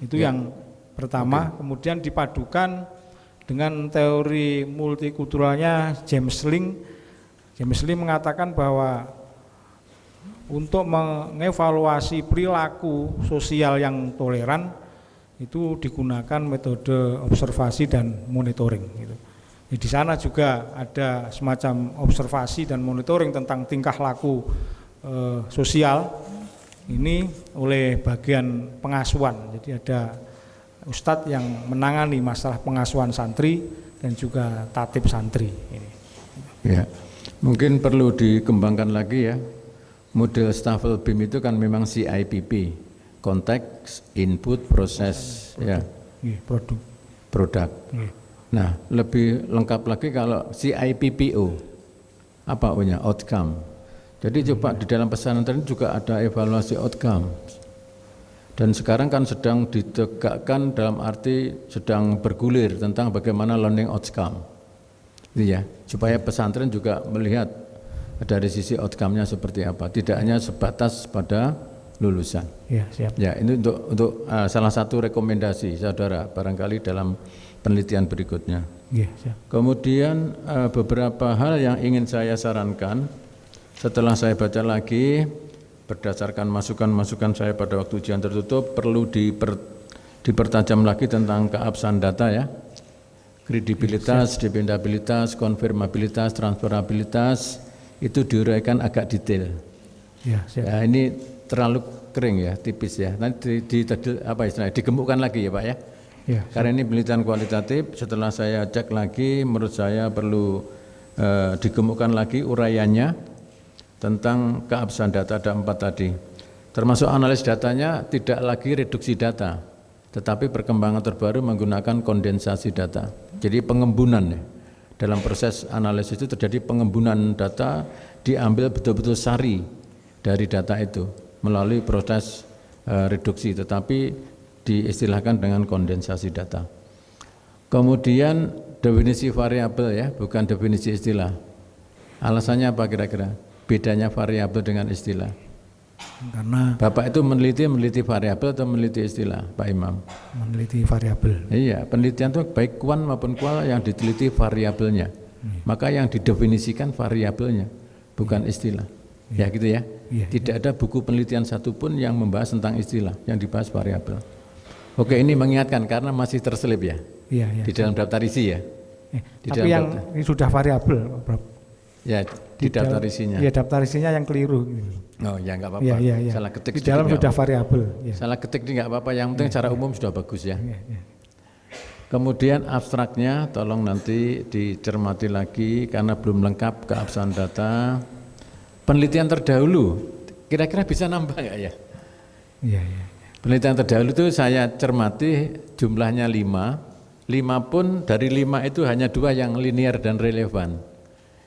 Speaker 3: Itu yang pertama. Kemudian dipadukan dengan teori multikulturalnya James Link mengatakan bahwa untuk mengevaluasi perilaku sosial yang toleran itu digunakan metode observasi dan monitoring gitu. Di sana juga ada semacam observasi dan monitoring tentang tingkah laku sosial ini oleh bagian pengasuhan. Jadi ada ustadz yang menangani masalah pengasuhan santri dan juga tatib santri ini.
Speaker 7: Ya, mungkin perlu dikembangkan lagi ya. Model Staffel BIM itu kan memang CIPP, konteks, input, proses, ya. Produk. Nah, lebih lengkap lagi kalau CIPPO, apa punya outcome. Jadi coba di dalam pesantren juga ada evaluasi outcome. Dan sekarang kan sedang ditegakkan dalam arti sedang bergulir tentang bagaimana learning outcome. Iya, supaya pesantren juga melihat dari sisi outcome-nya seperti apa, tidak hanya sebatas pada lulusan.
Speaker 3: Ya, siap.
Speaker 7: Ya, ini untuk salah satu rekomendasi saudara barangkali dalam penelitian berikutnya.
Speaker 3: Ya, siap.
Speaker 7: Kemudian beberapa hal yang ingin saya sarankan setelah saya baca lagi berdasarkan masukan-masukan saya pada waktu ujian tertutup, perlu dipertajam lagi tentang keabsahan data ya. Kredibilitas, dependabilitas, konfirmabilitas, transferabilitas itu diuraikan agak detail.
Speaker 3: Ya, siap.
Speaker 7: Ya, ini terlalu kering ya, tipis ya. Nanti digemukkan lagi ya Pak ya.
Speaker 3: Ya,
Speaker 7: karena ini penelitian kualitatif, setelah saya cek lagi menurut saya perlu digemukkan lagi uraiannya tentang keabsahan data ada 4 tadi. Termasuk analis datanya tidak lagi reduksi data, tetapi perkembangan terbaru menggunakan kondensasi data. Jadi pengembunan ya. Dalam proses analisis itu terjadi pengembunan data, diambil betul-betul sari dari data itu melalui proses reduksi, tetapi diistilahkan dengan kondensasi data. Kemudian definisi variabel ya, bukan definisi istilah. Alasannya apa kira-kira? Bedanya variabel dengan istilah.
Speaker 3: Karena
Speaker 7: Bapak itu meneliti variabel atau meneliti istilah, Pak Imam?
Speaker 3: meneliti variabel.
Speaker 7: Iya, penelitian itu baik kuan maupun kual yang diteliti variabelnya. Maka yang didefinisikan variabelnya, bukan istilah. Ya gitu ya. Tidak ada buku penelitian satupun yang membahas tentang istilah, yang dibahas variabel. Oke, ini mengingatkan karena masih terselip ya.
Speaker 3: Iya,
Speaker 7: Di dalam daftar isi ya.
Speaker 3: Tapi yang ini sudah variabel, Prof.
Speaker 7: Ya, di daftar isinya.
Speaker 3: Iya, daftar isinya yang keliru.
Speaker 7: Oh ya nggak apa-apa.
Speaker 3: Iya.
Speaker 7: Salah ketik.
Speaker 3: Di dalam sudah variabel. Ya.
Speaker 7: Salah ketik ini nggak apa-apa. Yang penting secara umum sudah bagus ya. Kemudian abstraknya tolong nanti dicermati lagi karena belum lengkap keabsahan data. Penelitian terdahulu kira-kira bisa nambah nggak ya?
Speaker 3: Iya.
Speaker 7: Penelitian terdahulu itu saya cermati jumlahnya 5. 5 pun dari 5 itu hanya 2 yang linear dan relevan.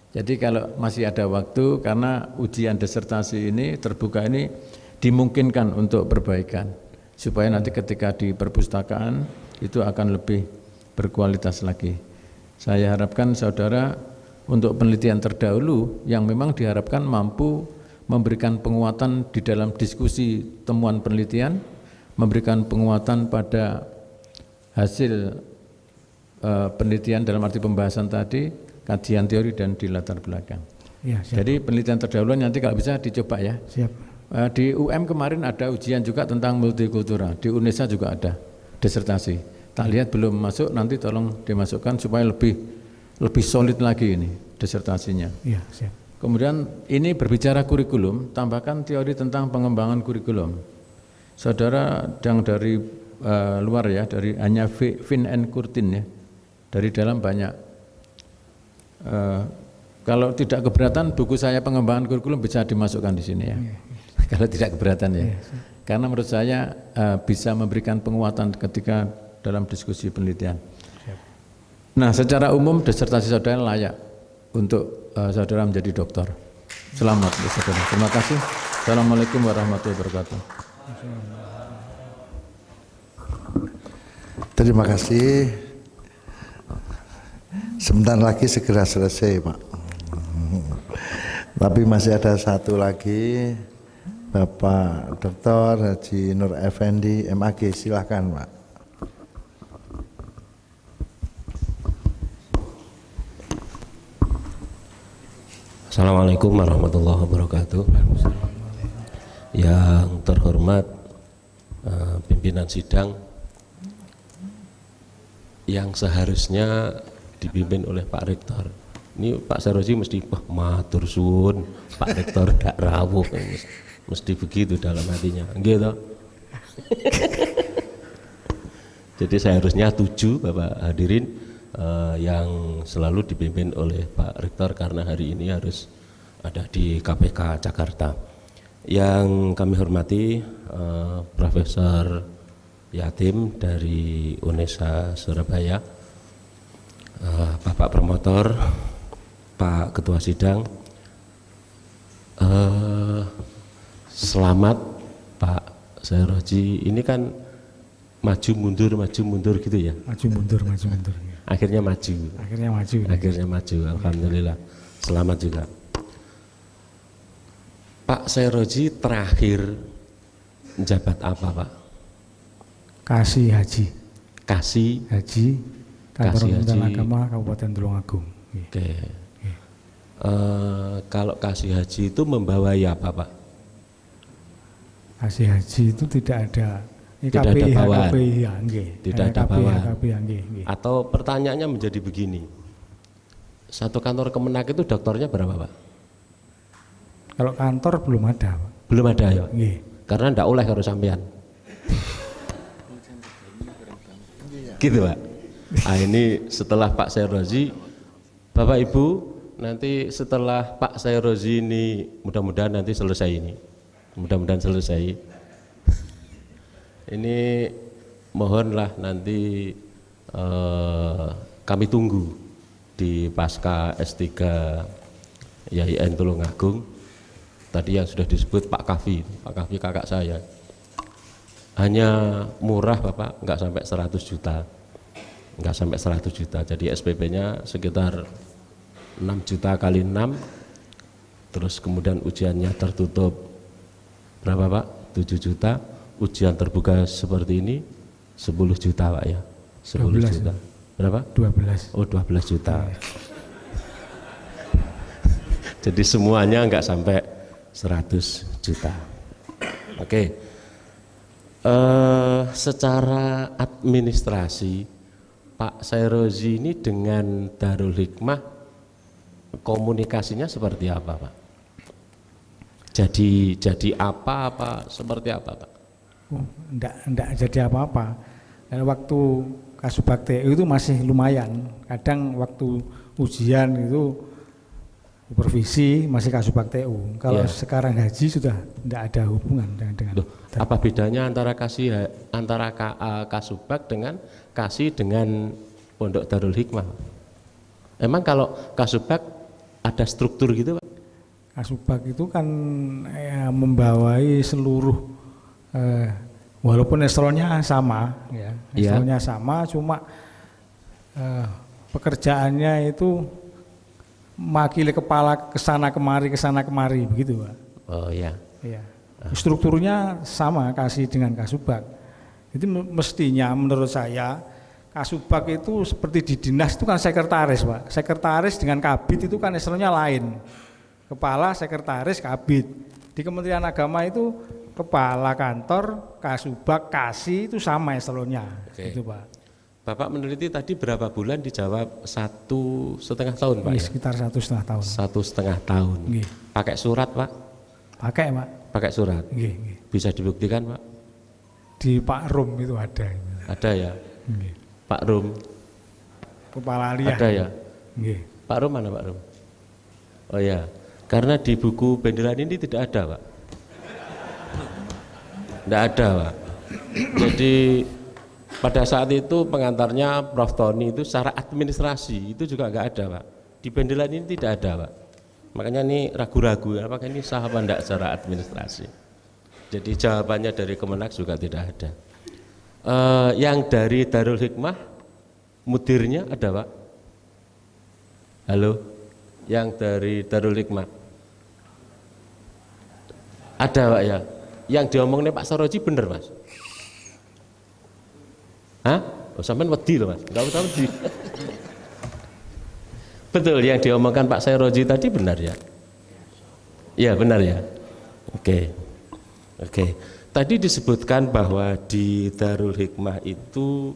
Speaker 7: Jadi kalau masih ada waktu karena ujian disertasi ini terbuka ini dimungkinkan untuk perbaikan supaya nanti ketika di perpustakaan itu akan lebih berkualitas lagi. Saya harapkan saudara untuk penelitian terdahulu yang memang diharapkan mampu memberikan penguatan di dalam diskusi temuan penelitian, memberikan penguatan pada hasil penelitian dalam arti pembahasan tadi, kajian teori dan di latar belakang.
Speaker 3: Ya, siap.
Speaker 7: Jadi penelitian terdahulu nanti kalau bisa dicoba ya.
Speaker 3: Siap.
Speaker 7: Di UM kemarin ada ujian juga tentang multikultural, di UNESA juga ada disertasi. Tak lihat belum masuk, nanti tolong dimasukkan supaya lebih solid lagi ini disertasinya.
Speaker 3: Iya, siap.
Speaker 7: Kemudian ini berbicara kurikulum, tambahkan teori tentang pengembangan kurikulum. Saudara yang dari luar ya, dari hanya Finn and Curtin ya, dari dalam banyak. Kalau tidak keberatan buku saya pengembangan kurikulum bisa dimasukkan di sini ya. Kalau tidak keberatan ya. Karena menurut saya bisa memberikan penguatan ketika dalam diskusi penelitian. Nah, secara umum disertasi saudara layak untuk saudara menjadi doktor. Selamat saudara. Terima kasih. Assalamualaikum warahmatullahi wabarakatuh.
Speaker 2: Terima kasih. Sebentar lagi segera selesai Pak. Tapi masih ada satu lagi, Bapak Dr. Haji Nur Effendi MAG, silahkan Pak.
Speaker 8: Assalamualaikum warahmatullahi wabarakatuh. Yang terhormat pimpinan sidang yang seharusnya dipimpin oleh Pak Rektor. Ini Pak Sairozi mesti matur suwun, Pak Rektor dak rawuh, mesti begitu dalam hatinya, gitu. Jadi seharusnya 7 Bapak hadirin yang selalu dipimpin oleh Pak Rektor karena hari ini harus ada di KPK Jakarta. Yang kami hormati Profesor Yatim dari UNESA Surabaya, Bapak Promotor, Pak Ketua Sidang, selamat Pak Sairozi. Ini kan maju mundur gitu ya?
Speaker 3: Maju mundur.
Speaker 8: Akhirnya maju. Akhirnya maju. Alhamdulillah. Selamat juga. Pak Sairozi terakhir menjabat apa, Pak?
Speaker 3: Kasih Haji.
Speaker 8: Kantor
Speaker 3: Kementerian Agama Kabupaten Tulungagung.
Speaker 8: Oke. Kalau kasih haji itu membawai apa, Pak?
Speaker 3: Kasih haji itu tidak ada
Speaker 8: Tidak ada bawaan.
Speaker 3: Tidak ada bawaan.
Speaker 8: Atau pertanyaannya menjadi begini, satu kantor Kemenak itu doktornya berapa, Pak?
Speaker 3: Kalau kantor belum ada, Pak.
Speaker 8: Belum ada ya?
Speaker 3: Nggih.
Speaker 8: Karena ndak oleh karo sampean. Gitu, Pak. Ah, ini setelah Pak Sairozi, Bapak Ibu, nanti setelah Pak Sairozi ini mudah-mudahan nanti selesai ini. Mudah-mudahan selesai. Ini mohonlah nanti kami tunggu di pasca S3 YIN Tulungagung. Tadi yang sudah disebut Pak Kavi kakak saya. Hanya murah Bapak, nggak sampai 100 juta. Nggak sampai 100 juta. Jadi SPP-nya sekitar 6 juta kali 6. Terus kemudian ujiannya tertutup berapa, Pak? 7 juta. Ujian terbuka seperti ini 10 juta, Pak ya. 10
Speaker 3: 12
Speaker 8: juta. Berapa?
Speaker 3: 12.
Speaker 8: Oh, 12 juta. Jadi semuanya nggak sampai 100 juta. Oke. Secara administrasi Pak Sairozi ini dengan Darul Hikmah komunikasinya seperti apa, Pak? Jadi apa seperti apa, Pak?
Speaker 3: Enggak jadi apa-apa. Dan waktu Kasubag TU itu masih lumayan. Kadang waktu ujian itu supervisi masih Kasubag TU. Kalau sekarang haji sudah enggak ada hubungan dengan
Speaker 8: Loh, apa bedanya antara Kasubag dengan kasih dengan Pondok Darul Hikmah? Emang kalau Kasubag ada struktur gitu, Pak?
Speaker 3: Kasubag itu kan membawai seluruh walaupun eselonnya sama ya, eselonnya sama, cuma pekerjaannya itu mewakili kepala kesana kemari begitu, Pak.
Speaker 8: Oh ya.
Speaker 3: Iya. Strukturnya sama kasih dengan Kasubag. Jadi mestinya menurut saya Kasubag itu seperti di dinas itu kan sekretaris, Pak. Sekretaris dengan kabid itu kan eselonnya lain. Kepala, sekretaris, kabid. Di Kementerian Agama itu kepala kantor, Kasubag, kasih itu sama eselonnya.
Speaker 8: Oke.
Speaker 3: Gitu, Pak.
Speaker 8: Bapak meneliti tadi berapa bulan? Dijawab 1,5 tahun, Pak ya?
Speaker 3: Sekitar 1,5 tahun.
Speaker 8: 1,5 tahun.
Speaker 3: Nggih.
Speaker 8: Pakai surat, Pak?
Speaker 3: Pakai, Pak.
Speaker 8: Pakai surat.
Speaker 3: Nggih.
Speaker 8: Bisa dibuktikan, Pak?
Speaker 3: Di Pak Rum itu ada.
Speaker 8: Ada ya?
Speaker 3: Nggih.
Speaker 8: Pak Rum?
Speaker 3: Kepala aliyah.
Speaker 8: Ada ya?
Speaker 3: Nggih.
Speaker 8: Pak Rum mana, Pak Rum? Oh ya, karena di buku bendelan ini tidak ada, Pak. Tidak ada, Pak. Jadi pada saat itu pengantarnya Prof. Tony itu secara administrasi itu juga nggak ada, Pak. Di bendelan ini tidak ada, Pak. Makanya ini ragu-ragu, apakah ini sah apa enggak secara administrasi. Jadi jawabannya dari Kemenak juga tidak ada. Yang dari Darul Hikmah, mudirnya ada, Pak? Halo? Yang dari Darul Hikmah? Ada, Pak ya? Yang diomongnya Pak Sairozi bener, Mas? Hah? Oh, sampean wedi loh, Mas. Enggak usah wedi. Betul yang diomongkan Pak Sairozi tadi benar ya. Iya benar ya. Oke. Tadi disebutkan bahwa di Darul Hikmah itu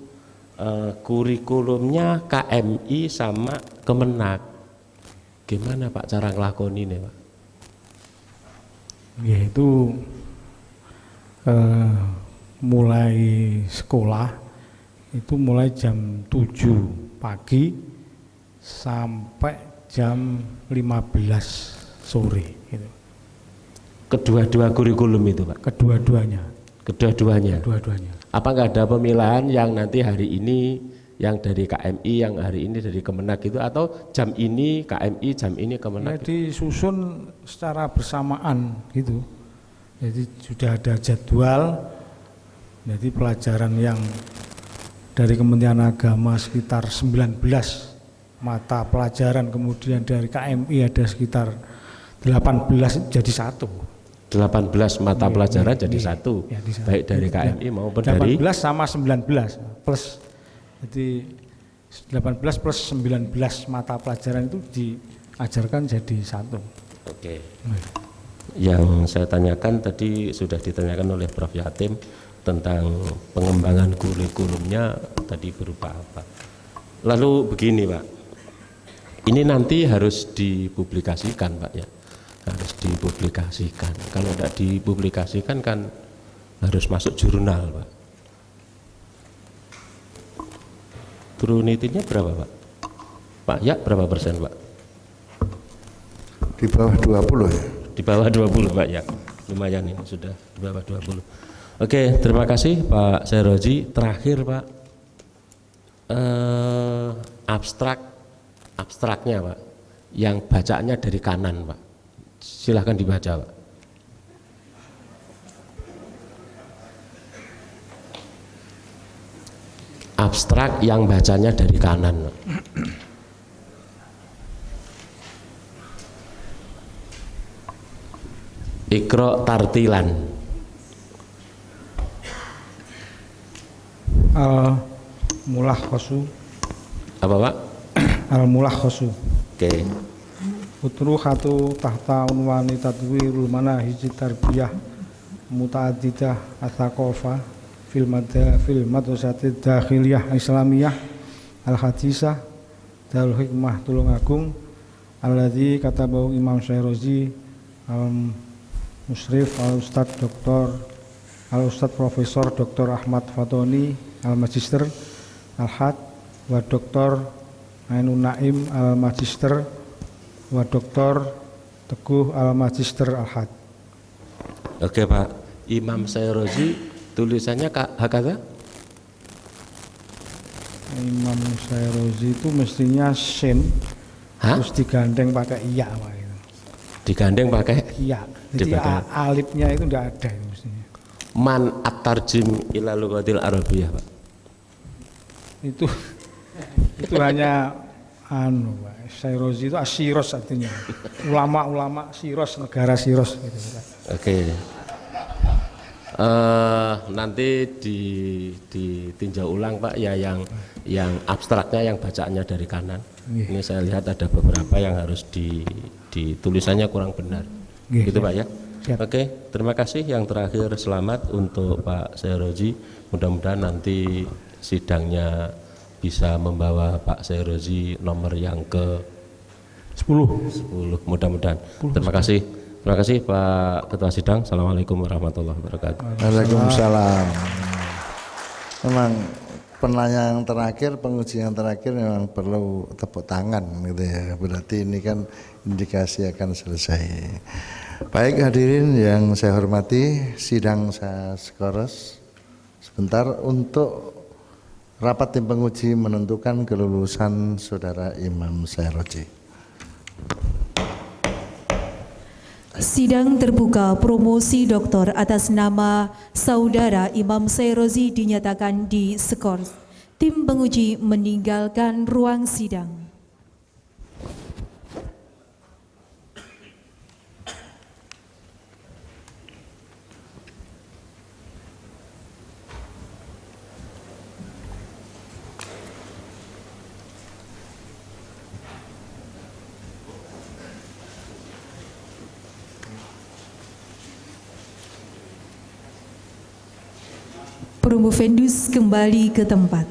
Speaker 8: kurikulumnya KMI sama Kemenak. Gimana Pak cara ngelakoni ini Pak?
Speaker 3: Yaitu mulai sekolah itu mulai jam 7 pagi sampai jam 15 sore gitu.
Speaker 8: Kedua-dua kurikulum itu Pak?
Speaker 3: Kedua-duanya.
Speaker 8: Apa nggak ada pemilahan yang nanti hari ini yang dari KMI, yang hari ini dari Kemenak gitu, atau jam ini KMI, jam ini Kemenak?
Speaker 3: Jadi disusun secara bersamaan gitu. Jadi sudah ada jadwal. Jadi pelajaran yang dari Kementerian Agama sekitar 19 mata pelajaran, kemudian dari KMI ada sekitar 18 jadi satu.
Speaker 8: 18 mata pelajaran jadi satu, baik dari KMI maupun dari
Speaker 3: 18 sama 19 plus, jadi 18 plus 19 mata pelajaran itu diajarkan jadi satu.
Speaker 8: Oke. Yang saya tanyakan tadi sudah ditanyakan oleh Prof. Yatim tentang pengembangan kurikulumnya tadi berupa apa. Lalu begini Pak, ini nanti harus dipublikasikan Pak ya, harus dipublikasikan. Kalau tidak dipublikasikan kan harus masuk jurnal Pak. Trunitinya berapa Pak? Pak ya berapa persen Pak?
Speaker 2: Di bawah 20 ya.
Speaker 8: Di bawah 20 Pak ya, lumayan ini sudah di bawah 20. Oke, terima kasih Pak Sairozi. Terakhir Pak, abstraknya Pak, yang bacaannya dari kanan Pak, silahkan dibaca Pak. Abstrak yang bacanya dari kanan Pak. Iqra tartilan.
Speaker 3: Al-Mulah Khosu.
Speaker 8: Apa Pak?
Speaker 3: Al-Mulah Khosu.
Speaker 8: Oke.
Speaker 3: Utru khatu tahta unwani tadwirul manahiji tarbiyah muta'adidah athaqofa fil madrasati dakhiliyah islamiyah al-hadisah Darul Hikmah Tulungagung alladzi katabahu Imam Sairozi al-Musrif al-Ustadz Dr. Al-Ustadz Profesor Dr. Ahmad Fatoni Al-Magister Al-Had wa Dr. Ainun Naim Al-Magister wa Dr. Teguh Al-Magister Al-Had.
Speaker 8: Oke Pak, Imam Sairozi tulisannya hakata?
Speaker 3: Imam Sairozi itu mestinya sin, terus digandeng pakai iya Pak.
Speaker 8: Digandeng pakai
Speaker 3: iya, jadi alifnya itu enggak ada itu mestinya.
Speaker 8: Man at-tarjim ila lughatil arabiyyah Pak. Itu
Speaker 3: hanya Pak. Sairozi itu Asiros artinya. Ulama-ulama Siros, negara Siros gitu Pak.
Speaker 8: Oke. Nanti ditinjau ulang Pak ya, yang abstraknya, yang bacaannya dari kanan. Ini saya lihat ada beberapa yang harus ditulisannya kurang benar. Gitu Pak ya. Siap. Oke, terima kasih. Yang terakhir selamat untuk Pak Sairozi. Mudah-mudahan nanti sidangnya bisa membawa Pak Sairozi nomor yang ke 10. Mudah-mudahan. Terima kasih. Terima kasih Pak Ketua Sidang. Assalamualaikum warahmatullahi wabarakatuh.
Speaker 2: Waalaikumsalam. Memang penanya yang terakhir, penguji yang terakhir memang perlu tepuk tangan gitu ya. Berarti ini kan indikasi akan selesai. Baik hadirin yang saya hormati, sidang saya skores sebentar untuk rapat tim penguji menentukan kelulusan Saudara Imam Sairozi.
Speaker 1: Sidang terbuka promosi doktor atas nama Saudara Imam Sairozi dinyatakan diskors. Tim penguji meninggalkan ruang sidang. Promovendus kembali ke tempat.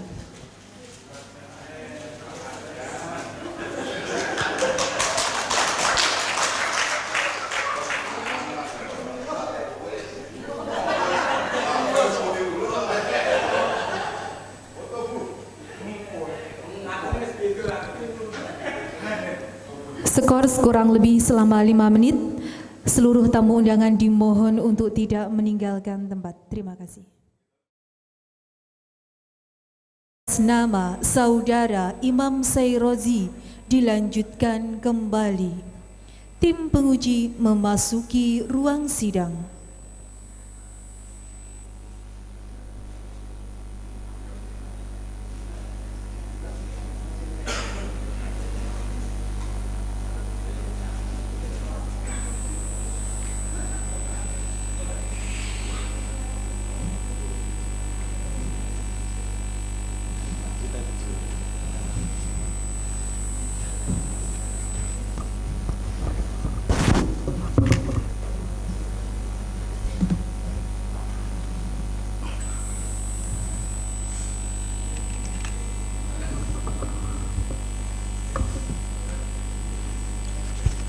Speaker 1: Skor kurang lebih selama 5 menit. Seluruh tamu undangan dimohon untuk tidak meninggalkan tempat. Terima kasih. Nama Saudara Imam Sairozi dilanjutkan kembali. Tim penguji memasuki ruang sidang.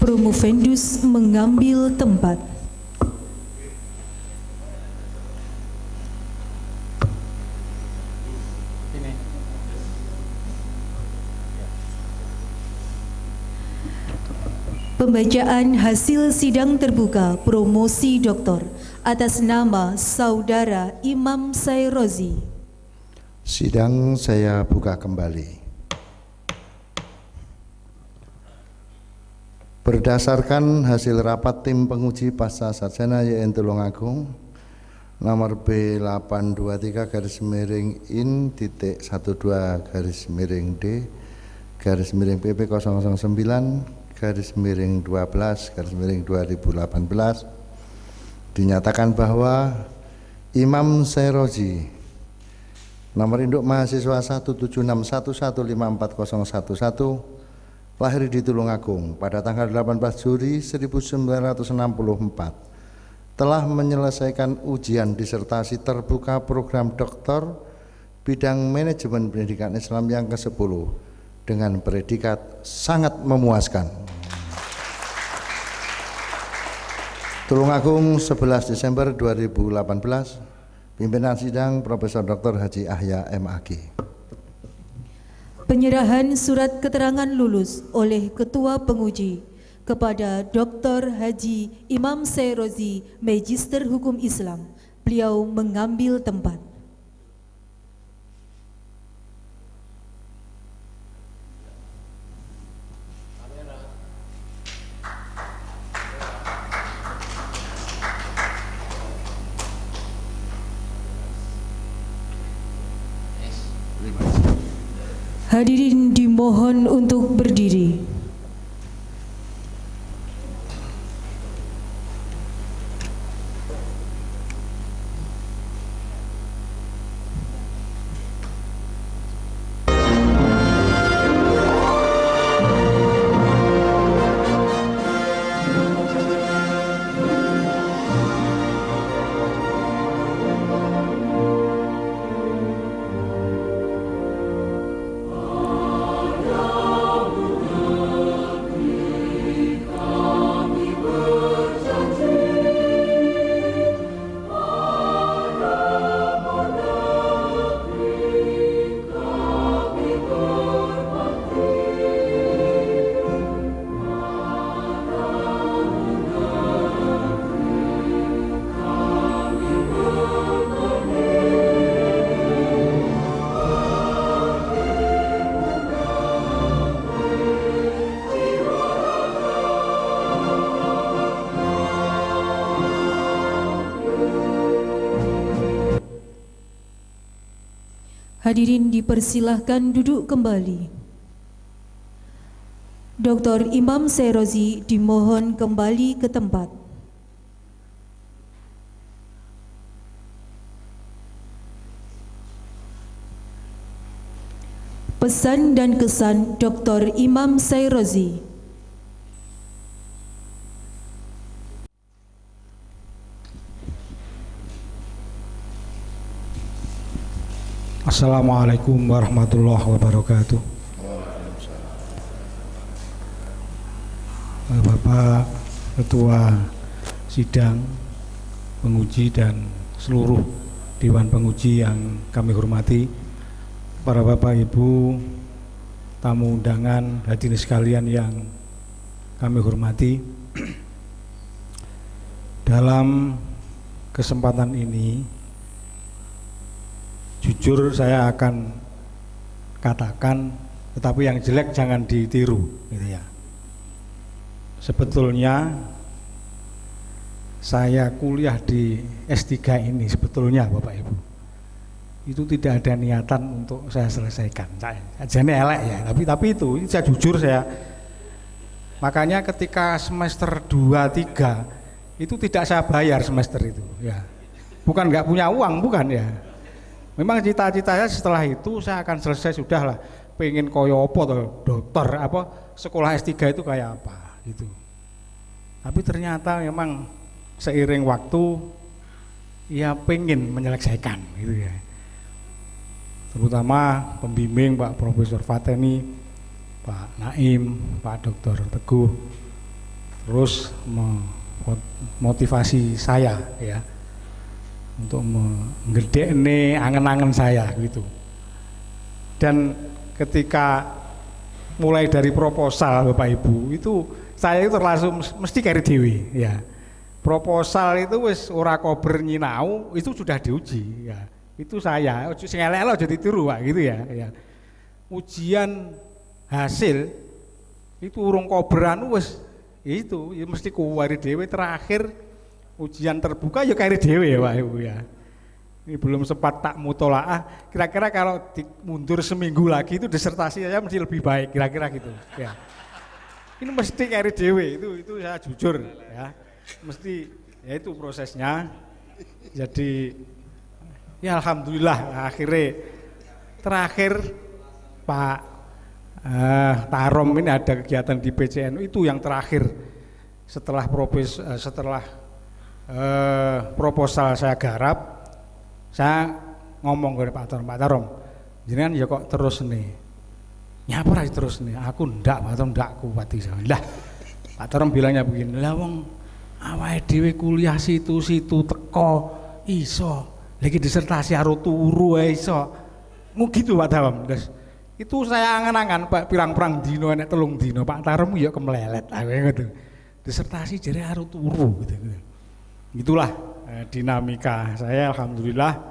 Speaker 1: Promovendus mengambil tempat. Pembacaan hasil sidang terbuka promosi doktor atas nama Saudara Imam Sairozi.
Speaker 2: Sidang saya buka kembali. Berdasarkan hasil rapat tim penguji pasca sarjana YN Tulungagung nomor B82-in-.12-PP009-12-2018 dinyatakan bahwa Imam Sairozi nomor induk mahasiswa 17611540111 lahir di Tulungagung pada tanggal 18 Juli 1964, telah menyelesaikan ujian disertasi terbuka program doktor bidang manajemen pendidikan Islam yang ke-10 dengan predikat sangat memuaskan. Tulungagung 11 Desember 2018, pimpinan sidang Profesor Dr. Haji Ahya MAG.
Speaker 1: Penyerahan surat keterangan lulus oleh Ketua Penguji kepada Dr. Haji Imam Sairozi, Magister Hukum Islam. Beliau mengambil tempat. Hadirin dimohon untuk berdiri. Hadirin dipersilahkan duduk kembali. Dr. Imam Sairozi dimohon kembali ke tempat. Pesan dan kesan Dr. Imam Sairozi.
Speaker 3: Assalamualaikum warahmatullahi wabarakatuh. Bapak Ketua Sidang, penguji dan seluruh Dewan Penguji yang kami hormati, para Bapak Ibu tamu undangan, hadirin sekalian yang kami hormati. Dalam kesempatan ini jujur saya akan katakan, tetapi yang jelek jangan ditiru gitu ya. Sebetulnya saya kuliah di S3 ini sebetulnya Bapak Ibu itu tidak ada niatan untuk saya selesaikan. Jadi elek ya, tapi itu saya jujur saya. Makanya ketika semester 2, 3 itu tidak saya bayar semester itu ya. Bukan nggak punya uang, bukan ya. Memang cita-cita saya setelah itu saya akan selesai sudah lah. Pengen koyo apa dokter apa sekolah S3 itu kayak apa gitu. Tapi ternyata memang seiring waktu ya pengen menyelesaikan gitu ya. Terutama pembimbing Pak Profesor Fateni, Pak Naim, Pak Dr. Teguh terus memotivasi saya ya untuk menggedekne angen-angen saya gitu. Dan ketika mulai dari proposal Bapak Ibu itu saya itu langsung mesti kari dewi ya. Proposal itu wis ora kober nyinau itu sudah diuji ya. Itu saya sing elek lho jadi tiru Pak gitu ya ya. Ujian hasil itu urung koberan wis itu ya mesti kuwari dhewe terakhir ujian terbuka ya kari dhewe ya Pak Ibu ya. Ini belum sempat tak mutolaah, kira-kira kalau mundur seminggu lagi itu disertasi saya mesti lebih baik kira-kira gitu ya. Ini mesti kari dewe itu saya jujur ya, mesti ya itu prosesnya. Jadi ya alhamdulillah akhirnya terakhir Pak Tarom ini ada kegiatan di PCNU itu yang terakhir setelah proposal saya garap, saya ngomong ke Pak Tarom, jenengan ya kok terus nih. Nyapa lagi terus nih, aku ndak, Pak Tarom ndak kuat isa. Lah, Pak Tarom bilangnya begini, lah wong awake dhewe kuliah situ-situ teko iso, lagi disertasi karo turu ae iso. Gitu Pak Tarom. Terus itu saya angan-angan Pak pirang-pirang dino enek 3 dino Pak Tarom ya kemelelet gitu. Disertasi jare karo turu gitu. Itulah dinamika saya alhamdulillah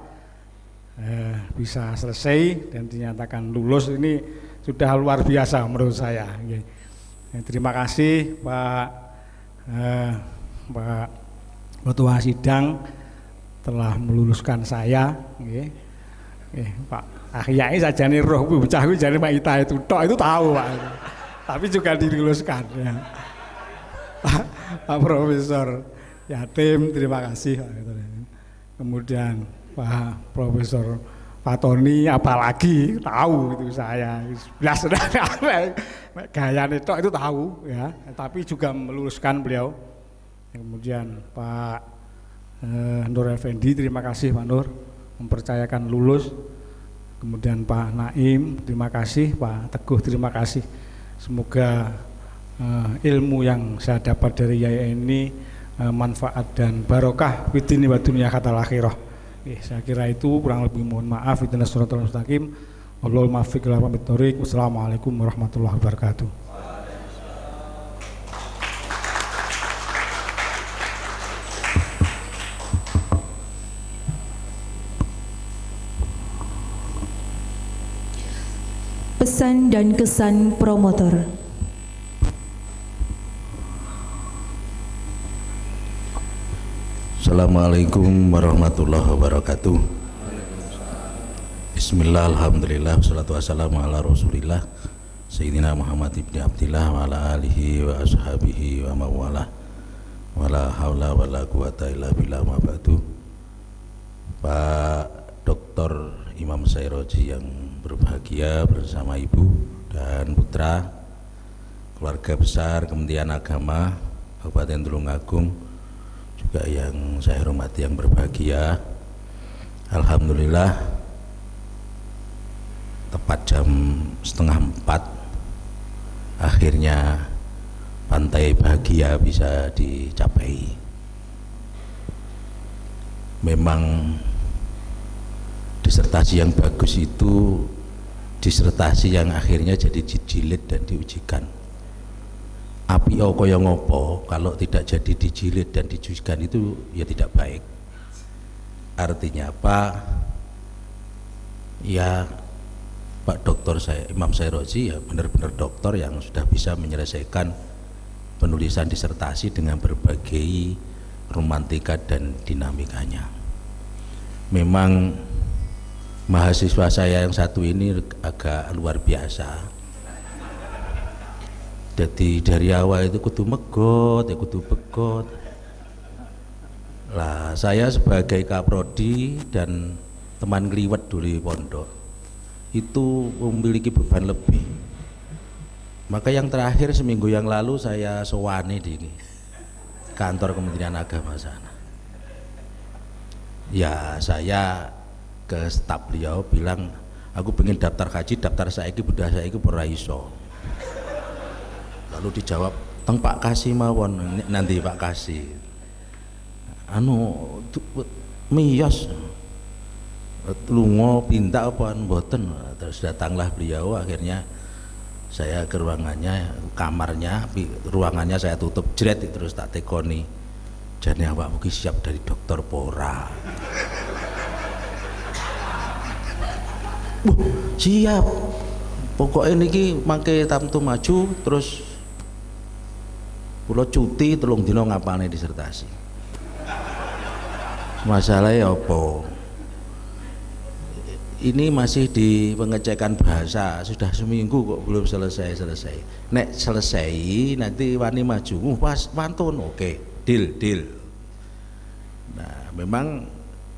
Speaker 3: bisa selesai dan dinyatakan lulus. Ini sudah luar biasa menurut saya. Terima kasih Pak Ketua Sidang telah meluluskan saya. Pak Ahyai saja nih roh bocah kuwi jane Pak Ita itu tok itu tahu Pak. Tapi juga diluluskan ya. Pak Profesor Yatim terima kasih. Kemudian Pak Profesor Fatoni apalagi tahu itu saya jelas gaya netok itu tahu ya, tapi juga meluluskan beliau. Kemudian Pak Nur Effendi terima kasih Pak Nur mempercayakan lulus. Kemudian Pak Naim terima kasih, Pak Teguh terima kasih. Semoga ilmu yang saya dapat dari Yai ini manfaat dan barokah fid-dini wa dunya hatta akhirah. Saya kira itu, kurang lebih mohon maaf. Ihdinas siratal mustaqim. Wallahul muwaffiq ila aqwamit thoriq. Wassalamualaikum warahmatullahi wabarakatuh.
Speaker 1: Pesan dan kesan promotor.
Speaker 4: Assalamualaikum warahmatullahi wabarakatuh. Bismillah, alhamdulillah, wassalatu wassalamu ala rasulillah Sayyidina Muhammad ibn Abdillah wa ala alihi wa ashabihi wa mawalah wa la hawla wa la quwata illa billah ma ba'du. Pak Dr. Imam Sairoji yang berbahagia bersama ibu dan putra, keluarga besar Kementerian Agama Kabupaten Tulungagung, juga yang saya hormati yang berbahagia. Alhamdulillah tepat jam 3:30 akhirnya pantai bahagia bisa dicapai. Memang disertasi yang bagus itu disertasi yang akhirnya jadi dijilid dan diujikan. Api kaya ngopo kalau tidak jadi dijilid dan diujikan itu ya tidak baik. Artinya apa? Ya Pak Dokter saya Imam Sairozi ya benar-benar dokter yang sudah bisa menyelesaikan penulisan disertasi dengan berbagai romantika dan dinamikanya. Memang mahasiswa saya yang satu ini agak luar biasa. Jadi dari awal itu kudu megot, ya kudu begot. Lah saya sebagai kaprodi dan teman ngeliwet dulu di pondok itu memiliki beban lebih. Maka yang terakhir seminggu yang lalu saya sowani di kantor Kementerian Agama sana. Ya saya ke staf beliau bilang, aku pengen daftar haji, daftar saiki budak saiki ora iso. Lalu dijawab, teng Pak Kasih mawon, nanti Pak Kasih. Miyos lungo pinta apa mboten. Terus datanglah beliau, akhirnya saya ke ruangannya, kamarnya, ruangannya saya tutup jret, terus tak tekoni. Jane awakmu ki siap dari dokter pora. Siap. Pokoknya niki mangke tamtu maju terus kula cuti 3 dina ngapane disertasi. Masalahnya apa? Ini masih di pengecekan bahasa, sudah seminggu kok belum selesai. Nek selesai nanti wani maju, pas pantun, oke, deal. Nah, memang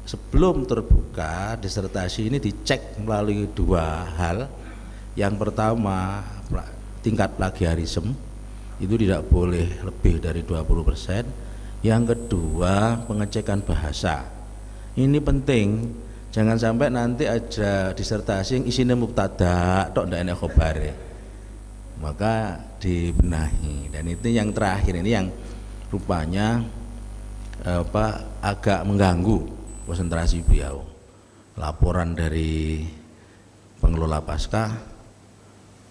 Speaker 4: sebelum terbuka disertasi ini dicek melalui 2 hal. Yang pertama, tingkat plagiarisme itu tidak boleh lebih dari 20%. Yang kedua, pengecekan bahasa. Ini penting. Jangan sampai nanti ada disertasi yang isinya mubtada tok ndak enek khobare. Maka dibenahi. Dan itu yang terakhir ini yang rupanya agak mengganggu konsentrasi beliau. Laporan dari pengelola pasca,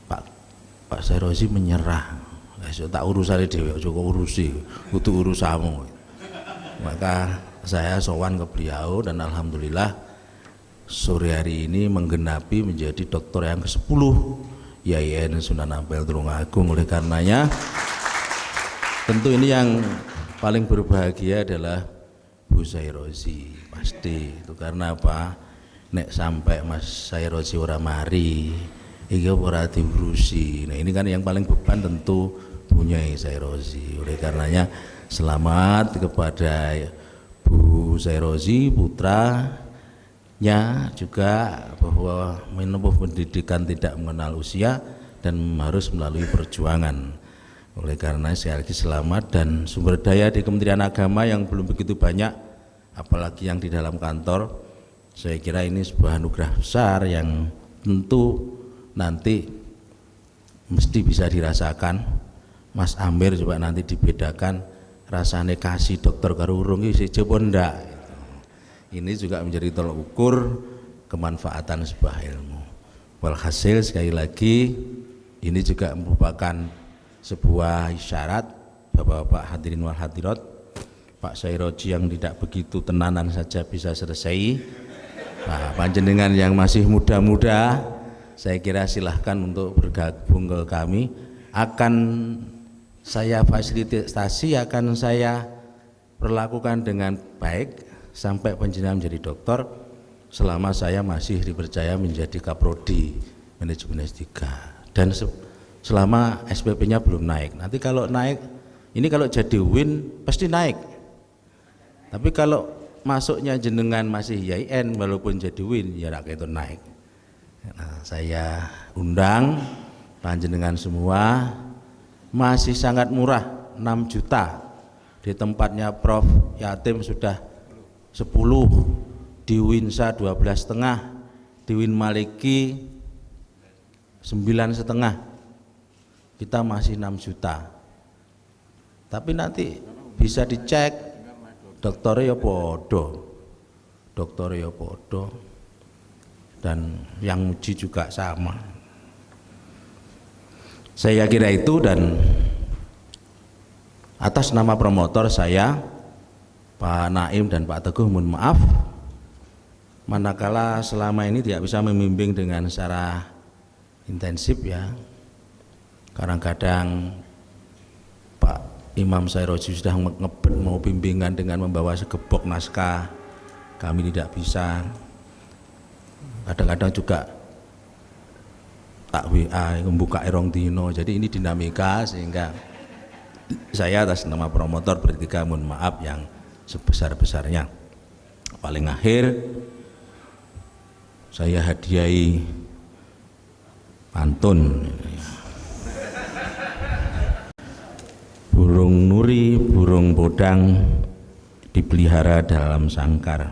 Speaker 4: Pak Sairozi menyerah. Tak urusan dhewe, cukup urusi, kudu urusamu. Maka saya sowan ke beliau dan alhamdulillah sore hari ini menggenapi menjadi dokter yang ke-10 YAIN Sunan Ampel Tulungagung. Oleh karenanya tentu ini yang paling berbahagia adalah Bu Sairozi, pasti itu. Karena apa? Nek sampai Mas Sairozi ora mari iki ora diurusi. Nah ini kan yang paling beban tentu punya Sairozi. Oleh karenanya selamat kepada Bu Sairozi putranya juga, bahwa menempuh pendidikan tidak mengenal usia dan harus melalui perjuangan. Oleh karena sekali lagi selamat, dan sumber daya di Kementerian Agama yang belum begitu banyak, apalagi yang di dalam kantor, saya kira ini sebuah anugerah besar yang tentu nanti mesti bisa dirasakan. Mas Amir coba nanti dibedakan rasanya kasih dokter karo urung iki coba ndak. Ini juga menjadi tolak ukur kemanfaatan sebuah ilmu. Walhasil sekali lagi ini juga merupakan sebuah isyarat Bapak-bapak hadirin wal hadirat, Pak Sairozi yang tidak begitu tenanan saja bisa selesai. Nah, panjenengan yang masih muda-muda, saya kira silahkan untuk bergabung ke kami. Akan saya fasilitasi, akan saya perlakukan dengan baik sampai panjenengan menjadi dokter, selama saya masih dipercaya menjadi kaprodi manajemen S3, dan selama SPP-nya belum naik. Nanti kalau naik, ini kalau jadi win pasti naik. Tapi kalau masuknya jenengan masih YAIN walaupun jadi win, ya rakyat itu naik. Nah, saya undang panjenengan semua, masih sangat murah, 6 juta. Di tempatnya Prof Yatim sudah 10, di Winsa 12,5, di Win Maliki 9,5, kita masih 6 juta. Tapi nanti bisa dicek, dokternya ya podo, dan yang uji juga sama. Saya kira itu, dan atas nama promotor saya, Pak Naim dan Pak Teguh, mohon maaf manakala selama ini tidak bisa membimbing dengan secara intensif ya. Kadang-kadang Pak Imam Sairozi sudah ngebet mau bimbingan dengan membawa segebok naskah, kami tidak bisa. Kadang-kadang juga tak WA membuka erong dino, jadi ini dinamika, sehingga saya atas nama promotor bertiga mohon maaf yang sebesar-besarnya. Paling akhir saya hadiahi pantun. Burung nuri, burung bodang dipelihara dalam sangkar,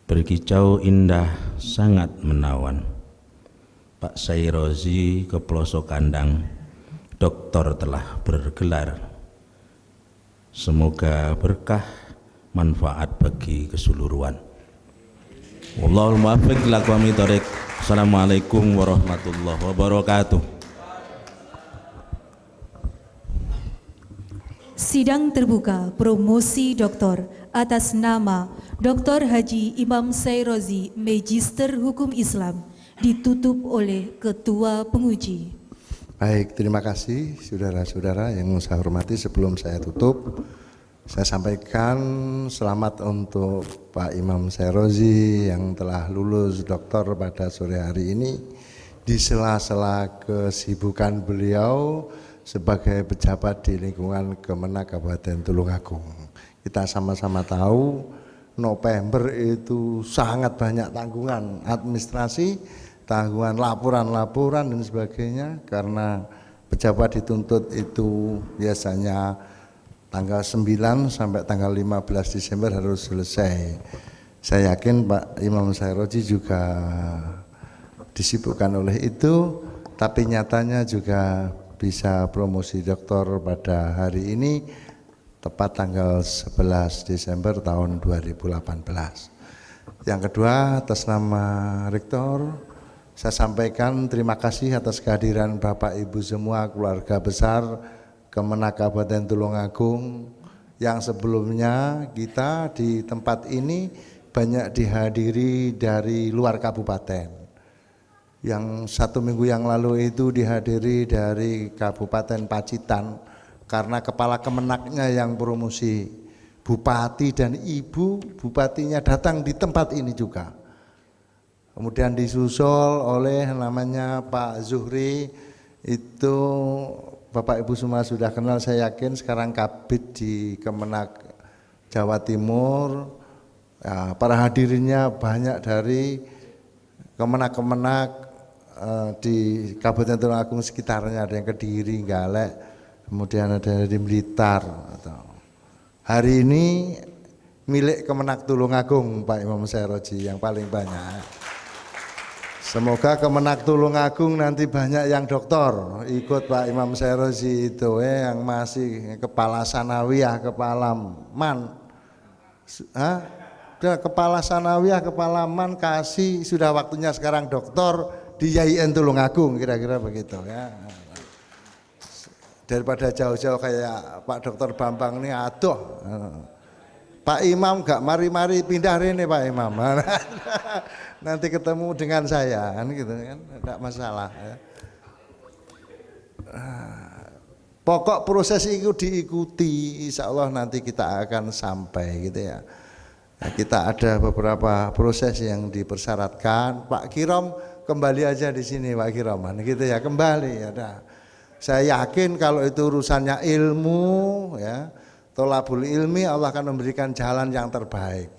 Speaker 4: berkicau indah sangat menawan. Pak Sairozi ke pelosok kandang, doktor telah bergelar. Semoga berkah manfaat bagi keseluruhan. Wallahul muwaffiq ila aqwamit thoriq. Assalamualaikum warahmatullahi wabarakatuh.
Speaker 1: Sidang terbuka promosi doktor atas nama Dr. Haji Imam Sairozi, Magister Hukum Islam, ditutup oleh Ketua Penguji.
Speaker 2: Baik, terima kasih saudara-saudara yang saya hormati. Sebelum saya tutup, saya sampaikan selamat untuk Pak Imam Sairozi yang telah lulus doktor pada sore hari ini, di sela-sela kesibukan beliau sebagai pejabat di lingkungan Kemenak Kabupaten Tulungagung. Kita sama-sama tahu November itu sangat banyak tanggungan administrasi, tanggungan laporan-laporan dan sebagainya, karena pejabat dituntut itu biasanya tanggal 9 sampai tanggal 15 Desember harus selesai. Saya yakin Pak Imam Sairozi juga disibukkan oleh itu, tapi nyatanya juga bisa promosi doktor pada hari ini, tepat tanggal 11 Desember tahun 2018. Yang kedua, atas nama Rektor, saya sampaikan terima kasih atas kehadiran Bapak Ibu semua, keluarga besar Kemenak Kabupaten Tulungagung, yang sebelumnya kita di tempat ini banyak dihadiri dari luar kabupaten. Yang 1 minggu yang lalu itu dihadiri dari Kabupaten Pacitan, karena kepala Kemenaknya yang promosi, bupati dan ibu bupatinya datang di tempat ini juga. Kemudian disusul oleh namanya Pak Zuhri, itu Bapak Ibu semua sudah kenal, saya yakin, sekarang Kabid di Kemenak Jawa Timur. Ya, para hadirinnya banyak dari Kemenak-Kemenak di Kabupaten Tulungagung sekitarnya, ada yang Kediri, Galek, kemudian ada di Blitar. Hari ini milik Kemenak Tulungagung Pak Imam Sairozi yang paling banyak. Semoga Kemenak Tulungagung nanti banyak yang doktor ikut Pak Imam Sairozi itu, yang masih kepala sanawiyah, kepala man, kepala sanawiyah, kepala man, kasih sudah waktunya sekarang doktor di YIN Tulungagung, kira-kira begitu ya. Daripada jauh-jauh kayak Pak Dr. Bambang ini, aduh Pak Imam gak mari-mari pindah ini Pak Imam. Nanti ketemu dengan saya kan, gitu kan, tidak masalah ya. Pokok proses itu diikuti, insya Allah nanti kita akan sampai gitu ya. Nah, kita ada beberapa proses yang dipersyaratkan. Pak Kirom kembali aja di sini Pak Kiroman gitu ya, kembali ya. Saya yakin kalau itu urusannya ilmu ya, tolabul ilmi, Allah akan memberikan jalan yang terbaik.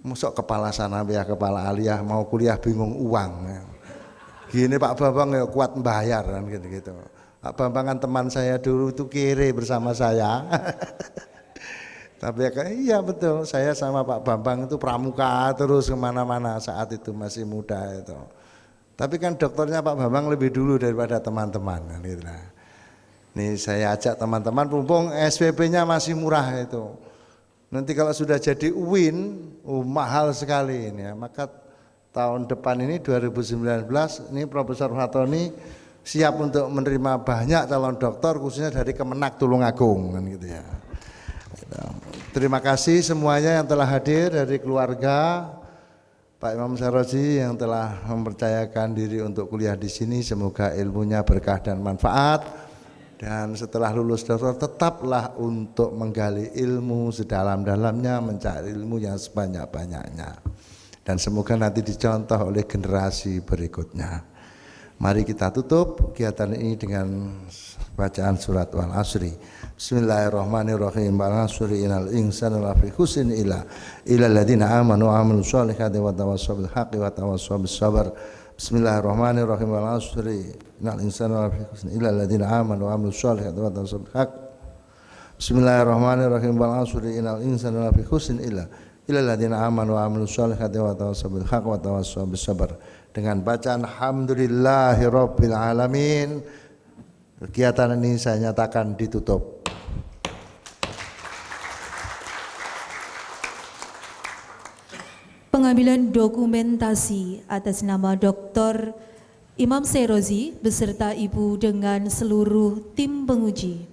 Speaker 2: Masuk kepala sanawiyah, kepala aliyah mau kuliah bingung uang ya. Gini Pak Bambang ya kuat membayar kan gitu-gitu. Pak Bambang kan teman saya dulu itu kiri bersama saya. Tapi ya iya betul, saya sama Pak Bambang itu pramuka terus kemana-mana saat itu masih muda itu. Tapi kan dokternya Pak Bambang lebih dulu daripada teman-teman kan gitu lah. Nih saya ajak teman-teman, mumpung SPP-nya masih murah itu. Nanti kalau sudah jadi UIN, mahal sekali ini ya. Maka tahun depan ini 2019 ini Profesor Fatoni siap untuk menerima banyak calon dokter khususnya dari Kemenak Tulungagung kan gitu ya. Terima kasih semuanya yang telah hadir dari keluarga Pak Imam Sairozi yang telah mempercayakan diri untuk kuliah di sini. Semoga ilmunya berkah dan manfaat. Dan setelah lulus dokter tetaplah untuk menggali ilmu sedalam-dalamnya, mencari ilmu yang sebanyak-banyaknya. Dan semoga nanti dicontoh oleh generasi berikutnya. Mari kita tutup kegiatan ini dengan bacaan surat Wal Asri. Bismillahirrahmanirrahim. Wal asri innal insana lafi khusrin illa alladziina aamanu wa 'amilus shalihati wa tawassaw bil haqqi wa tawassaw bis sabr. Bismillahirrahmanirrahim. Wal asri innal insana lafi khusrin illa alladziina aamanu wa 'amilus shalihati wa tawassaw bil haqqi. Bismillahirrahmanirrahim. Wal asri innal insana lafi khusrin illa alladziina aamanu wa 'amilus shalihati wa tawassaw bil haqqi wa tawassaw bis sabr. Dengan bacaan alhamdulillahirabbil alamin, kegiatan ini saya nyatakan ditutup.
Speaker 1: Pengambilan dokumentasi atas nama Dr. Imam Sairozi beserta Ibu dengan seluruh tim penguji.